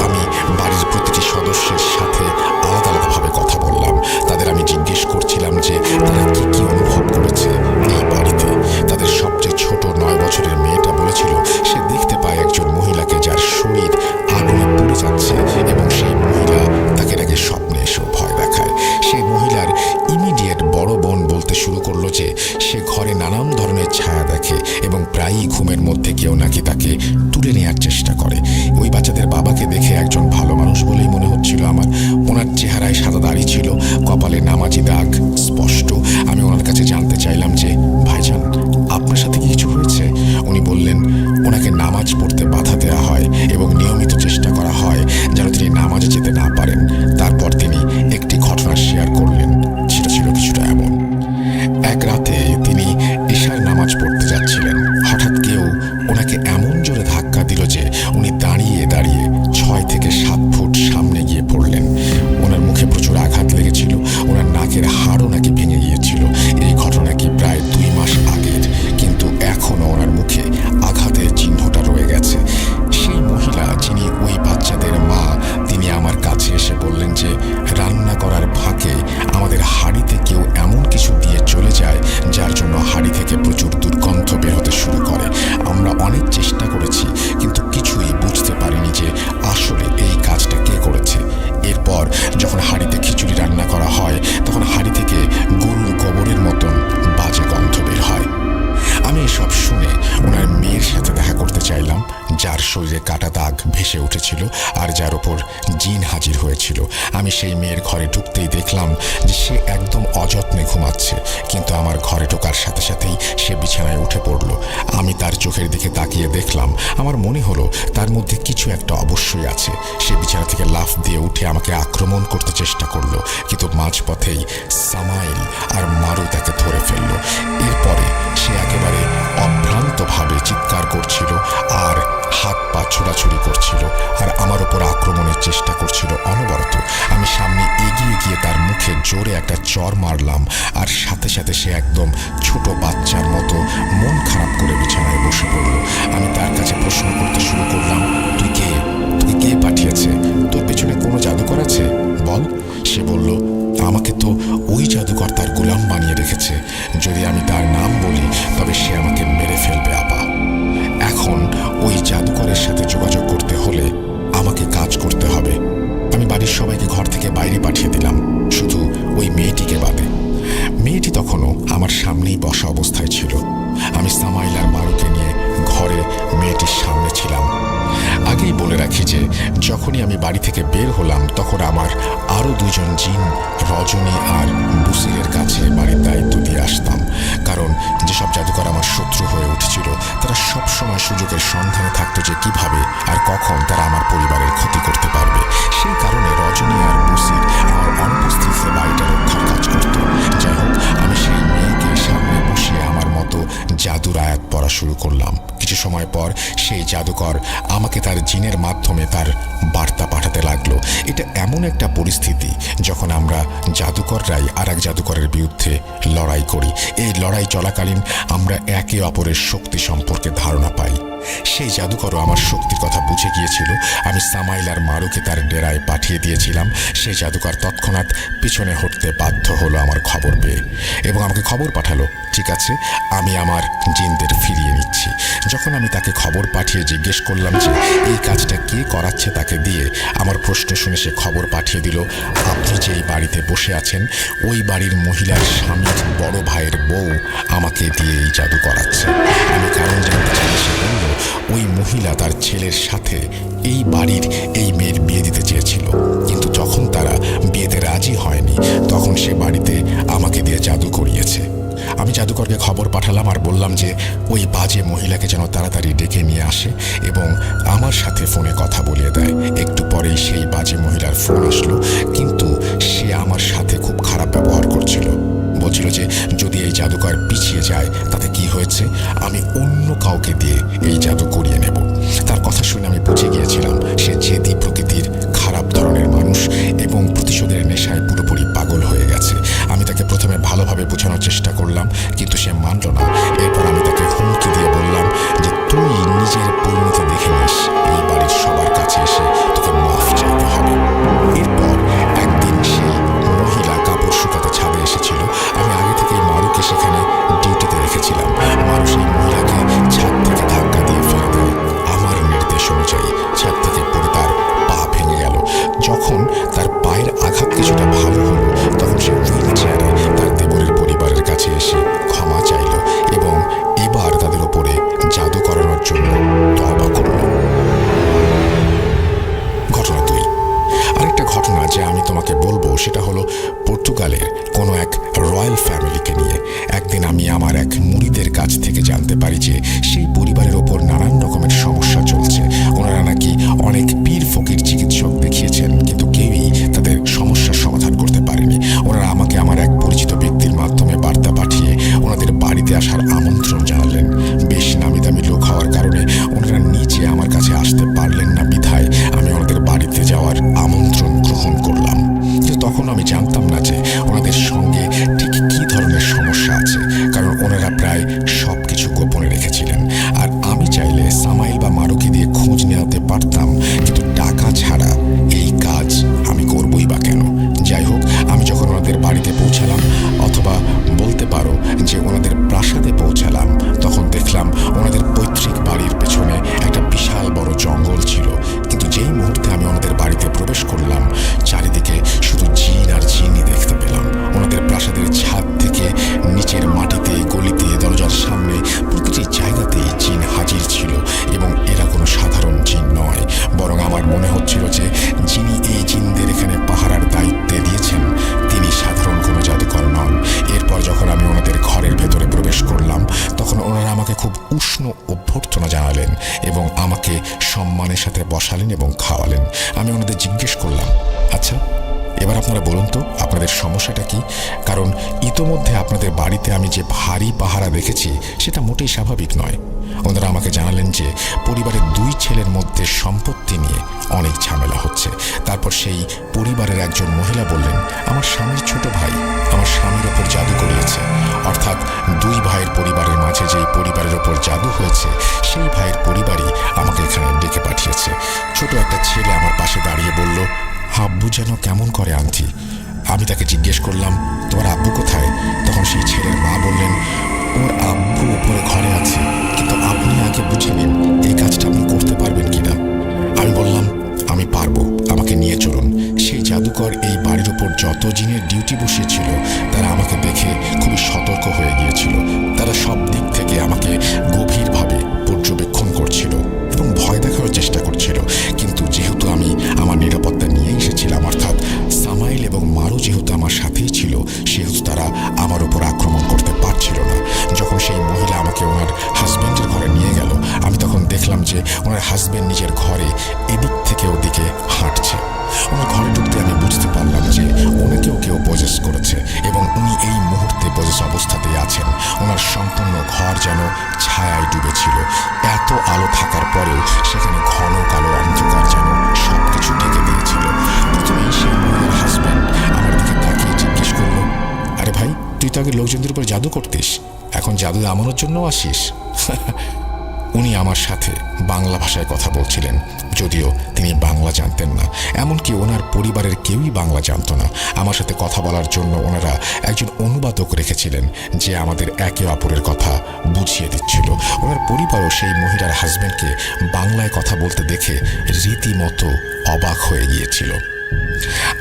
আমি বাড়ির প্রতিটি সদস্যের সাথে আলাদা আলাদাভাবে কথা বললাম। তাদের আমি জিজ্ঞেস করছিলাম যে তারা কি কি অনুভব করেছে এই বাড়িতে। তাদের সবচেয়ে ছোট 9 বছরের মেয়েটা বলেছিল সে দেখতে পায় একজন মহিলাকে যার শরীর আগুনে পুড়ে যাচ্ছে এবং সেই মহিলা তাকে নাকি স্বপ্নে এসেও ভয় দেখায়। সেই মহিলার ইমিডিয়েট বড় বোন বলতে শুরু করলো যে সে ঘরে নানান ধরনের ছায়া দেখে এবং প্রায়ই ঘুমের মধ্যে কেউ নাকি তাকে তুলে নেওয়ার চেষ্টা করে। ওই বাচ্চাদের বাবাকে দেখে একজন ভালো মানুষ বলেই মনে হচ্ছিল আমার। ওনার চেহারায় সাদা দাড়ি ছিল, কপালে নামাজি দাগ স্পষ্ট। আমি ওনার কাছে জানতে চাইলাম যে ভাইজান, আপনার সাথে কি কিছু হয়েছে? উনি বললেন ওনাকে নামাজ পড়তে বাধা দেওয়া হয় এবং নিয়মিত চেষ্টা করা হয় যেন তিনি নামাজে যেতে না পারেন। তারপর তিনি একটি ঘটনা শেয়ার করলেন, সেটা ছিল কিছুটা এমন। এক রাতে তিনি ঈশার নামাজ পড়তে যাচ্ছিলেন। হঠাৎ কেউ ওনাকে এমন জোরে ধাক্কা দিল যে উনি দাঁড়িয়ে দাঁড়িয়ে 6 থেকে 7 ফুট সামনে গিয়ে পড়লেন। ওনার মুখে প্রচুর আঘাত লেগেছিল, ওনার নাকের হাড়ও নাকি ভেঙে গিয়েছিল। এই ঘটনা কি প্রায় 2 মাস আগের, কিন্তু এখনও ওনার মুখে আঘাতের চিহ্নটা রয়ে গেছে। সেই মহিলা যিনি ওই বাচ্চাদের মা, তিনি আমার কাছে এসে বললেন যে রান্না করার ফাঁকে আমাদের হাঁড়িতে কেউ এমন কিছু দিয়ে চলে যায় যার জন্য হাঁড়ি থেকে প্রচুর দুর্গন্ধ বের হতে শুরু করে। আমরা অনেক চেষ্টা করেছি কিন্তু কিছুই বুঝতে পারিনি যে আসলে এই কাজটা কে করেছে। এরপর যখন হাঁড়িতে খিচুড়ি রান্না করা হয় ওপর জিন হাজির হয়েছিল। আমি সেই মেয়ের ঘরে ঢুকতেই দেখলাম যে সে একদম অযত্নে ঘুমাচ্ছে, কিন্তু আমার ঘরে ঢোকার সাথে সাথেই সে বিছানায় উঠে পড়ল। আমি তার চোখের দিকে তাকিয়ে দেখলাম, আমার মনে হলো তার মধ্যে কিছু একটা অবশ্যই আছে। সে বিছানা থেকে লাফ দিয়ে উঠে আমাকে আক্রমণ করতে চেষ্টা করলো, কিন্তু মাঝপথেই সামাইল আর মারু তাকে ধরে ফেলল। এরপরে সে একেবারে অভ্রান্তভাবে চিৎকার করছিল আর হাত পা ছোড়াছুড়ি করছিল আর আমার ওপর আক্রমণের চেষ্টা করছিল অনবরত। আমি সামনে এগিয়ে গিয়ে তার মুখে জোরে একটা চড় মারলাম, আর সাথে সাথে সে একদম ছোট বাচ্চার মতো মন খারাপ করে বিছানায় বসে পড়ল। আমি তার কাছে প্রশ্ন করতে শুরু করলাম, তুই কে? তোকে কে পাঠিয়েছে? তোর পেছনে কোনো জাদুকর আছে? বল। সে বলল, আমাকে তো ওই জাদুকর তার গোলাম বানিয়ে রেখেছে। যদি আমি তার নাম বলি তবে সে আমাকে মেরে ফেলবে আপা। এখন ওই জাদুকরের সাথে যোগাযোগ করতে হলে আমাকে কাজ করতে হবে। আমি বাড়ির সবাইকে ঘর থেকে বাইরে পাঠিয়ে দিলাম, শুধু ওই মেয়েটিকে বাদে। মেয়েটি তখনও আমার সামনেই বসা অবস্থায় ছিল। আমি সামাইল আর মারুকে নিয়ে ঘরে মেয়েটির সামনে ছিলাম। আগেই বলে রাখি যে যখনই আমি বাড়ি থেকে বের হলাম তখন আমার আরও দুজন জিন, রজনী আর বুসিরের কাছে বাড়ির দায়িত্ব দিয়ে আসতাম। কারণ যেসব জাদুকর আমার শত্রু হয়ে উঠেছিল তারা সবসময় সুযোগের সন্ধানে থাকতো যে কিভাবে আর কখন তারা আমার পরিবারের ক্ষতি করতে পারবে। সেই কারণে রজনী আর বুসির আমার অনুপস্থিতিতে বাড়িটা রক্ষার কাজ করত। যাই হোক, আমি সেই মেয়েকে সামনে বসিয়ে আমার মতো জাদুর আয়াত পড়া শুরু করলাম। কিছু সময় পর সেই জাদুকর আমাকে তার জিনের মাধ্যমে তার বার্তা পাঠাতে লাগলো। এটা এমন একটা পরিস্থিতি যখন আমরা জাদুকররাই আর এক জাদুকরের বিরুদ্ধে লড়াই করি। এই লড়াই চলাকালীন আমরা একে অপরের শক্তি সম্পর্কে ধারণা পাই। সেই জাদুকরও আমার শক্তির কথা বুঝে গিয়েছিল। আমি সামাইল আর মারুকে তার ডেরায় পাঠিয়ে দিয়েছিলাম। সেই জাদুকর তৎক্ষণাৎ পিছনে হটতে বাধ্য হলো আমার খবর পেয়ে এবং আমাকে খবর পাঠালো, ঠিক আছে, আমি আমার জিনদের ফিরিয়ে নিচ্ছি। যখন আমি তাকে খবর পাঠিয়ে জিজ্ঞেস করলাম যে এই কাজটা কে করাচ্ছে তাকে দিয়ে, আমার প্রশ্ন শুনে সে খবর পাঠিয়ে দিল, আপনি যেই বাড়িতে বসে আছেন ওই বাড়ির মহিলার স্বামীর বড় ভাইয়ের বউ আমাকে দিয়ে এই জাদু করাচ্ছে। আমি কারণ জানতে চাই। সে বলল, ওই মহিলা তার ছেলের সাথে এই বাড়ির এই মেয়ের বিয়ে দিতে চেয়েছিল, কিন্তু যখন তারা বিয়েতে রাজি হয়নি তখন সে বাড়িতে আমাকে দিয়ে জাদু করিয়েছে। আমি জাদুকরকে খবর পাঠালাম আর বললাম যে ওই বাজে মহিলাকে যেন তাড়াতাড়ি ডেকে নিয়ে আসে এবং আমার সাথে ফোনে কথা বলিয়ে দেয়। একটু পরেই সেই বাজে মহিলার ফোন আসলো, কিন্তু সে আমার সাথে খুব খারাপ ব্যবহার করছিল। বলছিল যে যদি এই জাদুকর পিছিয়ে যায় তাতে কি হয়েছে, আমি অন্য কাউকে দিয়ে এই জাদু করিয়ে নেব। তার কথা শুনে আমি বুঝে গিয়েছিলাম সে জেদি প্রকৃতির, খারাপ ধরনের মানুষ এবং প্রতিশোধের নেশায় পুরোপুরি পাগল হয়ে গেছে। আমি তাকে প্রথমে ভালোভাবে বোঝানোর চেষ্টা করলাম, কিন্তু সে মানল না। এরপর আমি তাকে হুমকি দিয়ে বললাম যে তুই নিজের পরিণতি দেখে নিস, এই বাড়ির সবার কাছে এসে তোকে মাফ চাইতে হবে। এরপর একদিন সেই মহিলা কাপড় শুকাতে ছাদে এসেছিল। আমি আগে থেকেই মারুকে সেখানে ডিউটিতে রেখেছিলাম। মারু সেই মহিলাকে ছাদ থেকে ধাক্কা দিয়ে ফেলে দেয়। আমার নির্দেশ অনুযায়ী ছাদ থেকে পড়ে তার পা ভেঙে গেল। যখন তার পায়ের আঘাত কিছুটা ভালো হলো তখন সে হুইল চেয়ারে তার দেবরের পরিবারের কাছে এসে ক্ষমা চাইল এবং এবার তাদের ওপরে জাদু করানোর জন্য তওবা করল। ঘটনা 2। আরেকটা ঘটনা যে আমি তোমাকে বলবো সেটা হলো পর্তুগালের কোনো এক রয়্যাল ফ্যামিলিকে নিয়ে। একদিন আমি আমার এক মুরিদের কাছ থেকে জানতে পারি যে সেই পরিবারের ওপর নানান রকমের সমস্যা চলছে। ওনারা নাকি অনেক পীর ফকির চিকিৎসক দেখিয়েছেন, কিন্তু কেউই তাদের সমস্যার সমাধান করতে পারেনি। ওনারা আমাকে আমার এক পরিচিত ব্যক্তির মাধ্যমে বার্তা পাঠিয়ে ওনাদের বাড়িতে আসার আমন্ত্রণ জানালেন। বেশ নামি দামি লোক হওয়ার কারণে ওনারা নিচে আমার কাছে আসতে পারলেন না, বিধায় আমি ওনাদের বাড়িতে যাওয়ার আমন্ত্রণ গ্রহণ করলাম। কিন্তু তখন আমি জানতাম না যে ওনাদের সঙ্গে ঠিক কী ধরনের সমস্যা আছে, কারণ ওনারা প্রায় সব কিছু গোপনে রেখেছিলেন। আর আমি চাইলে সামাইল বা মারুকে দিয়ে খোঁজ নেওয়াতে পারতাম, কিন্তু টাকা ছাড়া এই কাজ আমি করবই বা কেন? যাই হোক, সম্মানের সাথে বসালেন এবং খাওয়ালেন। আমি ওনাদের জিজ্ঞেস করলাম, আচ্ছা এবার আপনারা বলুন তো আপনাদের সমস্যাটা কি? কারণ ইতোমধ্যে আপনাদের বাড়িতে আমি যে ভারী পাহারা দেখেছি সেটা মোটেই স্বাভাবিক নয়। ওনারা আমাকে জানালেন যে পরিবারের 2 ছেলের মধ্যে সম্পত্তি নিয়ে অনেক ঝামেলা হচ্ছে। তারপর সেই পরিবারের একজন মহিলা বললেন, আমার স্বামীর ছোট ভাই আমার স্বামীর ওপর জাদু করিয়েছে। অর্থাৎ 2 ভাইয়ের পরিবারের মাঝে যেই পরিবারের ওপর জাদু হয়েছে সেই ভাইয়ের পরিবারই আমাকে এখানে ডেকে পাঠিয়েছে। ছোট একটা ছেলে আমার পাশে দাঁড়িয়ে বলল, আব্বু যেন কেমন করে আন্টি। আমি তাকে জিজ্ঞেস করলাম, তোমার আব্বু কোথায়? তখন সেই ছেলের মা বললেন, ওর আব্বু উপরে ঘরে আছে, কিন্তু আপনি আগে বুঝে নিন এই কাজটা আপনি করতে পারবেন কিনা। আমি বললাম, আমি পারবো, আমাকে নিয়ে চলুন। সেই জাদুকর এই বাড়ির ওপর যত জিনের ডিউটি বসিয়েছিল তারা আমাকে দেখে খুবই সতর্ক হয়ে গিয়েছিল। তারা সব দিক থেকে আমাকে গভীরভাবে পর্যবেক্ষণ করছিল এবং ভয় দেখানোর চেষ্টা করছিল। কিন্তু যেহেতু আমি আমার নিরাপত্তা নিয়ে এসেছিলাম, অর্থাৎ সামাইল এবং মারু যেহেতু আমার সাথেই ছিল, সেহেতু তারা আমার উপর আক্রমণ করতে পারছিল না। যখন সেই মহিলা আমাকে ওনার হাজব্যান্ডের ঘরে নিয়ে গেল, আমি তখন দেখলাম যে ওনার হাজব্যান্ড নিজের ঘরে এদিক থেকে ওদিকে হাঁটছে। ওনার ঘরে ঢুকতে আমি বুঝতে পারলাম যে ওনাকেও কেউ পজেস করেছে এবং উনি এই মুহূর্তে পজেস অবস্থাতেই আছেন। ওনার সম্পূর্ণ ঘর যেন ছায়ায় ডুবেছিল। এত আলো থাকার পরেও সেখানে ঘন কালো অন্ধকার যেন সবকিছু ঢেকে দিয়েছিল। প্রথমেই সেই মহিলার হাজব্যান্ড আমার দিকে তাকিয়ে জিজ্ঞেস করলো, আরে ভাই, তুই তো আগে লোকজনদের উপর জাদু করতিস, এখন জাদু এমনের জন্য আসিস? উনি আমার সাথে বাংলা ভাষায় কথা বলছিলেন, যদিও তিনি বাংলা জানতেন না। এমনকি ওনার পরিবারের কেউই বাংলা জানত না। আমার সাথে কথা বলার জন্য ওনারা একজন অনুবাদক রেখেছিলেন যে আমাদের একে অপরের কথা বুঝিয়ে দিচ্ছিল। ওনার পরিবারও সেই মহিলার হাজব্যান্ডকে বাংলায় কথা বলতে দেখে রীতিমতো অবাক হয়ে গিয়েছিল।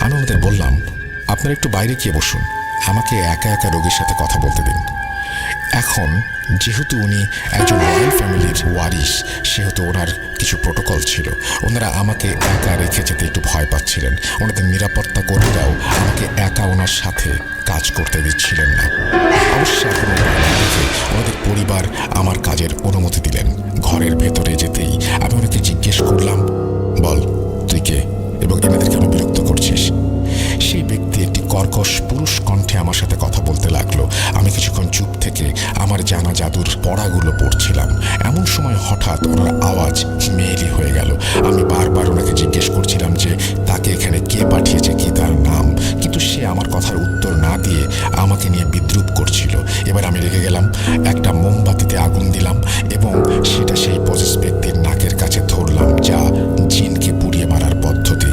আমি ওনাদের বললাম, আপনারা একটু বাইরে গিয়ে বসুন, আমাকে একা একা রোগীর সাথে কথা বলতে দিন। এখন যেহেতু উনি একজন রয়্যাল ফ্যামিলির ওয়ারিশ, সেহেতু ওনার কিছু প্রোটোকল ছিল। ওনারা আমাকে একা রেখে যেতে একটু ভয় পাচ্ছিলেন। ওনাদের নিরাপত্তা কর্মীরাও আমাকে একা ওনার সাথে কাজ করতে দিচ্ছিলেন না। অবশ্য এখন ওনাদের পরিবার আমার কাজের অনুমতি দিলেন। ঘরের ভেতরে যেতেই আমি ওনাকে জিজ্ঞেস করলাম, বল তুই কে এবং এনাদের কেন বিরক্ত করছিস? সেই ব্যক্তি একটি কর্কশ পুরুষ কণ্ঠে আমার সাথে কথা বলতে লাগলো। আমি কিছুক্ষণ চুপ থেকে আমার জানা জাদুর পড়াগুলো পড়ছিলাম। এমন সময় হঠাৎ ওনার আওয়াজ মেয়েলি হয়ে গেল। আমি বারবার ওনাকে জিজ্ঞেস করছিলাম যে তাকে এখানে কে পাঠিয়েছে, কি তার নাম, কিন্তু সে আমার কথার উত্তর না দিয়ে আমাকে নিয়ে বিদ্রূপ করছিল। এবার আমি রেগে গেলাম, একটা মোমবাতিতে আগুন দিলাম এবং সেটা সেই পজেস ব্যক্তির নাকের কাছে ধরলাম, যা জিনকে পুড়িয়ে মারার পদ্ধতি।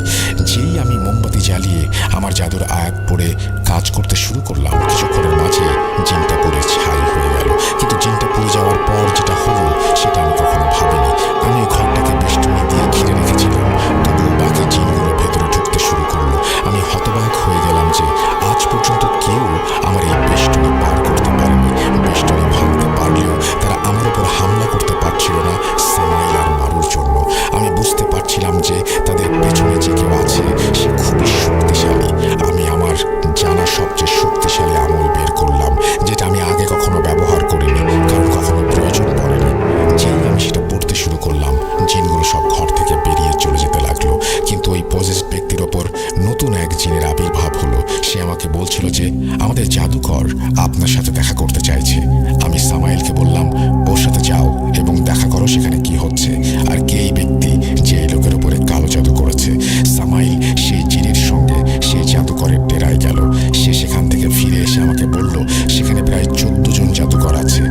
যেই আমি মোমবাতি জ্বালিয়ে আমার জাদুর আয়াত পড়ে কাজ করতে শুরু করলাম, কিছুক্ষণের মাঝে জিনটা পুড়ে ছাই হয়ে গেল। কিন্তু জিনটা পুড়ে যাওয়ার পর যেটা হলো সেটা আমি কখনো ভাবিনি। আমি ওই ঘরটাকে বেষ্টনী দিয়ে ঘিরে রেখেছিলাম, তবুও বাকি জিনগুলো ভেতরে ঢুকতে শুরু করলো। আমি হতবাক হয়ে গেলাম যে আজ পর্যন্ত কেউ আমার এই বেষ্টনী পার করতে পারেনি। বেষ্টনী ভাঙতে পারলেও তারা আমার উপর হামলা করতে পারছিল না সামাইল আর মারুর জন্য। আমি বুঝতে পারছিলাম যে তাদের পেছনে যে কেউ আছে সে খুবই শক্তিশালী। আমি আমার জানা সবচেয়ে শক্তিশালী আমল বের করলাম, যেটা আমি আগে কখনো ব্যবহার করিনি, কারণ কখনো প্রয়োজন পড়েনি। যেই আমি সেটা পড়তে শুরু করলাম, জিনগুলো সব ঘর থেকে বেরিয়ে চলে যেতে লাগলো। কিন্তু ওই পজেস ব্যক্তির ওপর নতুন এক জিনের আবির্ভাব হলো। সে আমাকে বলছিল যে আমাদের জাদুকর আপনার সাথে দেখা করতে চাইছে। আমি সামাইলকে বললাম, ওর সাথে যাও এবং দেখা করো সেখানে কি হচ্ছে আর কে এই ব্যক্তি যে এই লোকের উপরে কালো জাদু করেছে। সামাইল সেই জিনের সঙ্গে সেই জাদুকরের ডেরায় গেল। সে সেখান থেকে ফিরে এসে আমাকে বলল সেখানে প্রায় 14 জন জাদুকর আছে।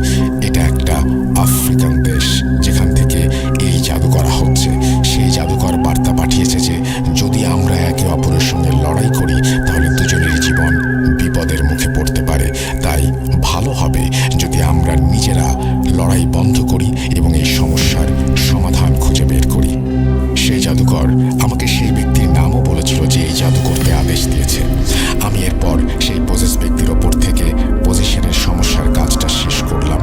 এটা একটা আফ্রিকান দেশ যেখান থেকে এই জাদু করা হচ্ছে। সেই জাদুকর বার্তা পাঠিয়েছে যে যদি আমরা একে অপরের সঙ্গে লড়াই করি তাহলে দুজনেরই জীবন বিপদের মুখে পড়তে পারে। তাই ভালো হবে যদি আমরা নিজেরা লড়াই বন্ধ করি এবং এই সমস্যার সমাধান খুঁজে বের করি। সেই জাদুকর আমাকে সেই ব্যক্তির নামও বলেছিল যে এই জাদু করতে আদেশ দিয়েছে। আমি এরপর সেই পজেস ব্যক্তির ওপর থেকে পজিশনের সমস্যার কাজটা শেষ করলাম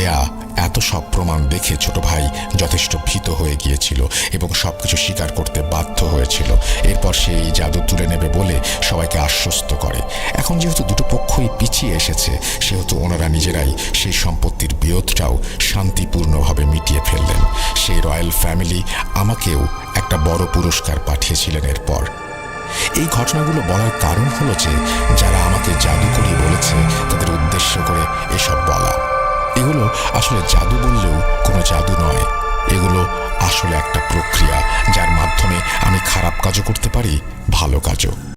দেয়া এত সব প্রমাণ দেখে ছোট ভাই যথেষ্ট ভীত হয়ে গিয়েছিল এবং সবকিছু স্বীকার করতে বাধ্য হয়েছিল। এরপর সে এই জাদু তুলে নেবে বলে সবাইকে আশ্বস্ত করে। এখন যেহেতু দুটো পক্ষই পিছিয়ে এসেছে, সেহেতু ওনারা নিজেরাই সেই সম্পত্তির বিরোধটাও শান্তিপূর্ণভাবে মিটিয়ে ফেললেন। সেই রয়্যাল ফ্যামিলি আমাকেও একটা বড় পুরস্কার পাঠিয়েছিলেন। এরপর এই ঘটনাগুলো বলার কারণ হলো যে, যারা আমাকে জাদুকরি বলেছে তাদের উদ্দেশ্য করে এসব বলা। এগুলো আসলে জাদু বললেও কোনো জাদু নয়, এগুলো আসলে একটা প্রক্রিয়া যার মাধ্যমে আমি খারাপ কাজও করতে পারি, ভালো কাজও।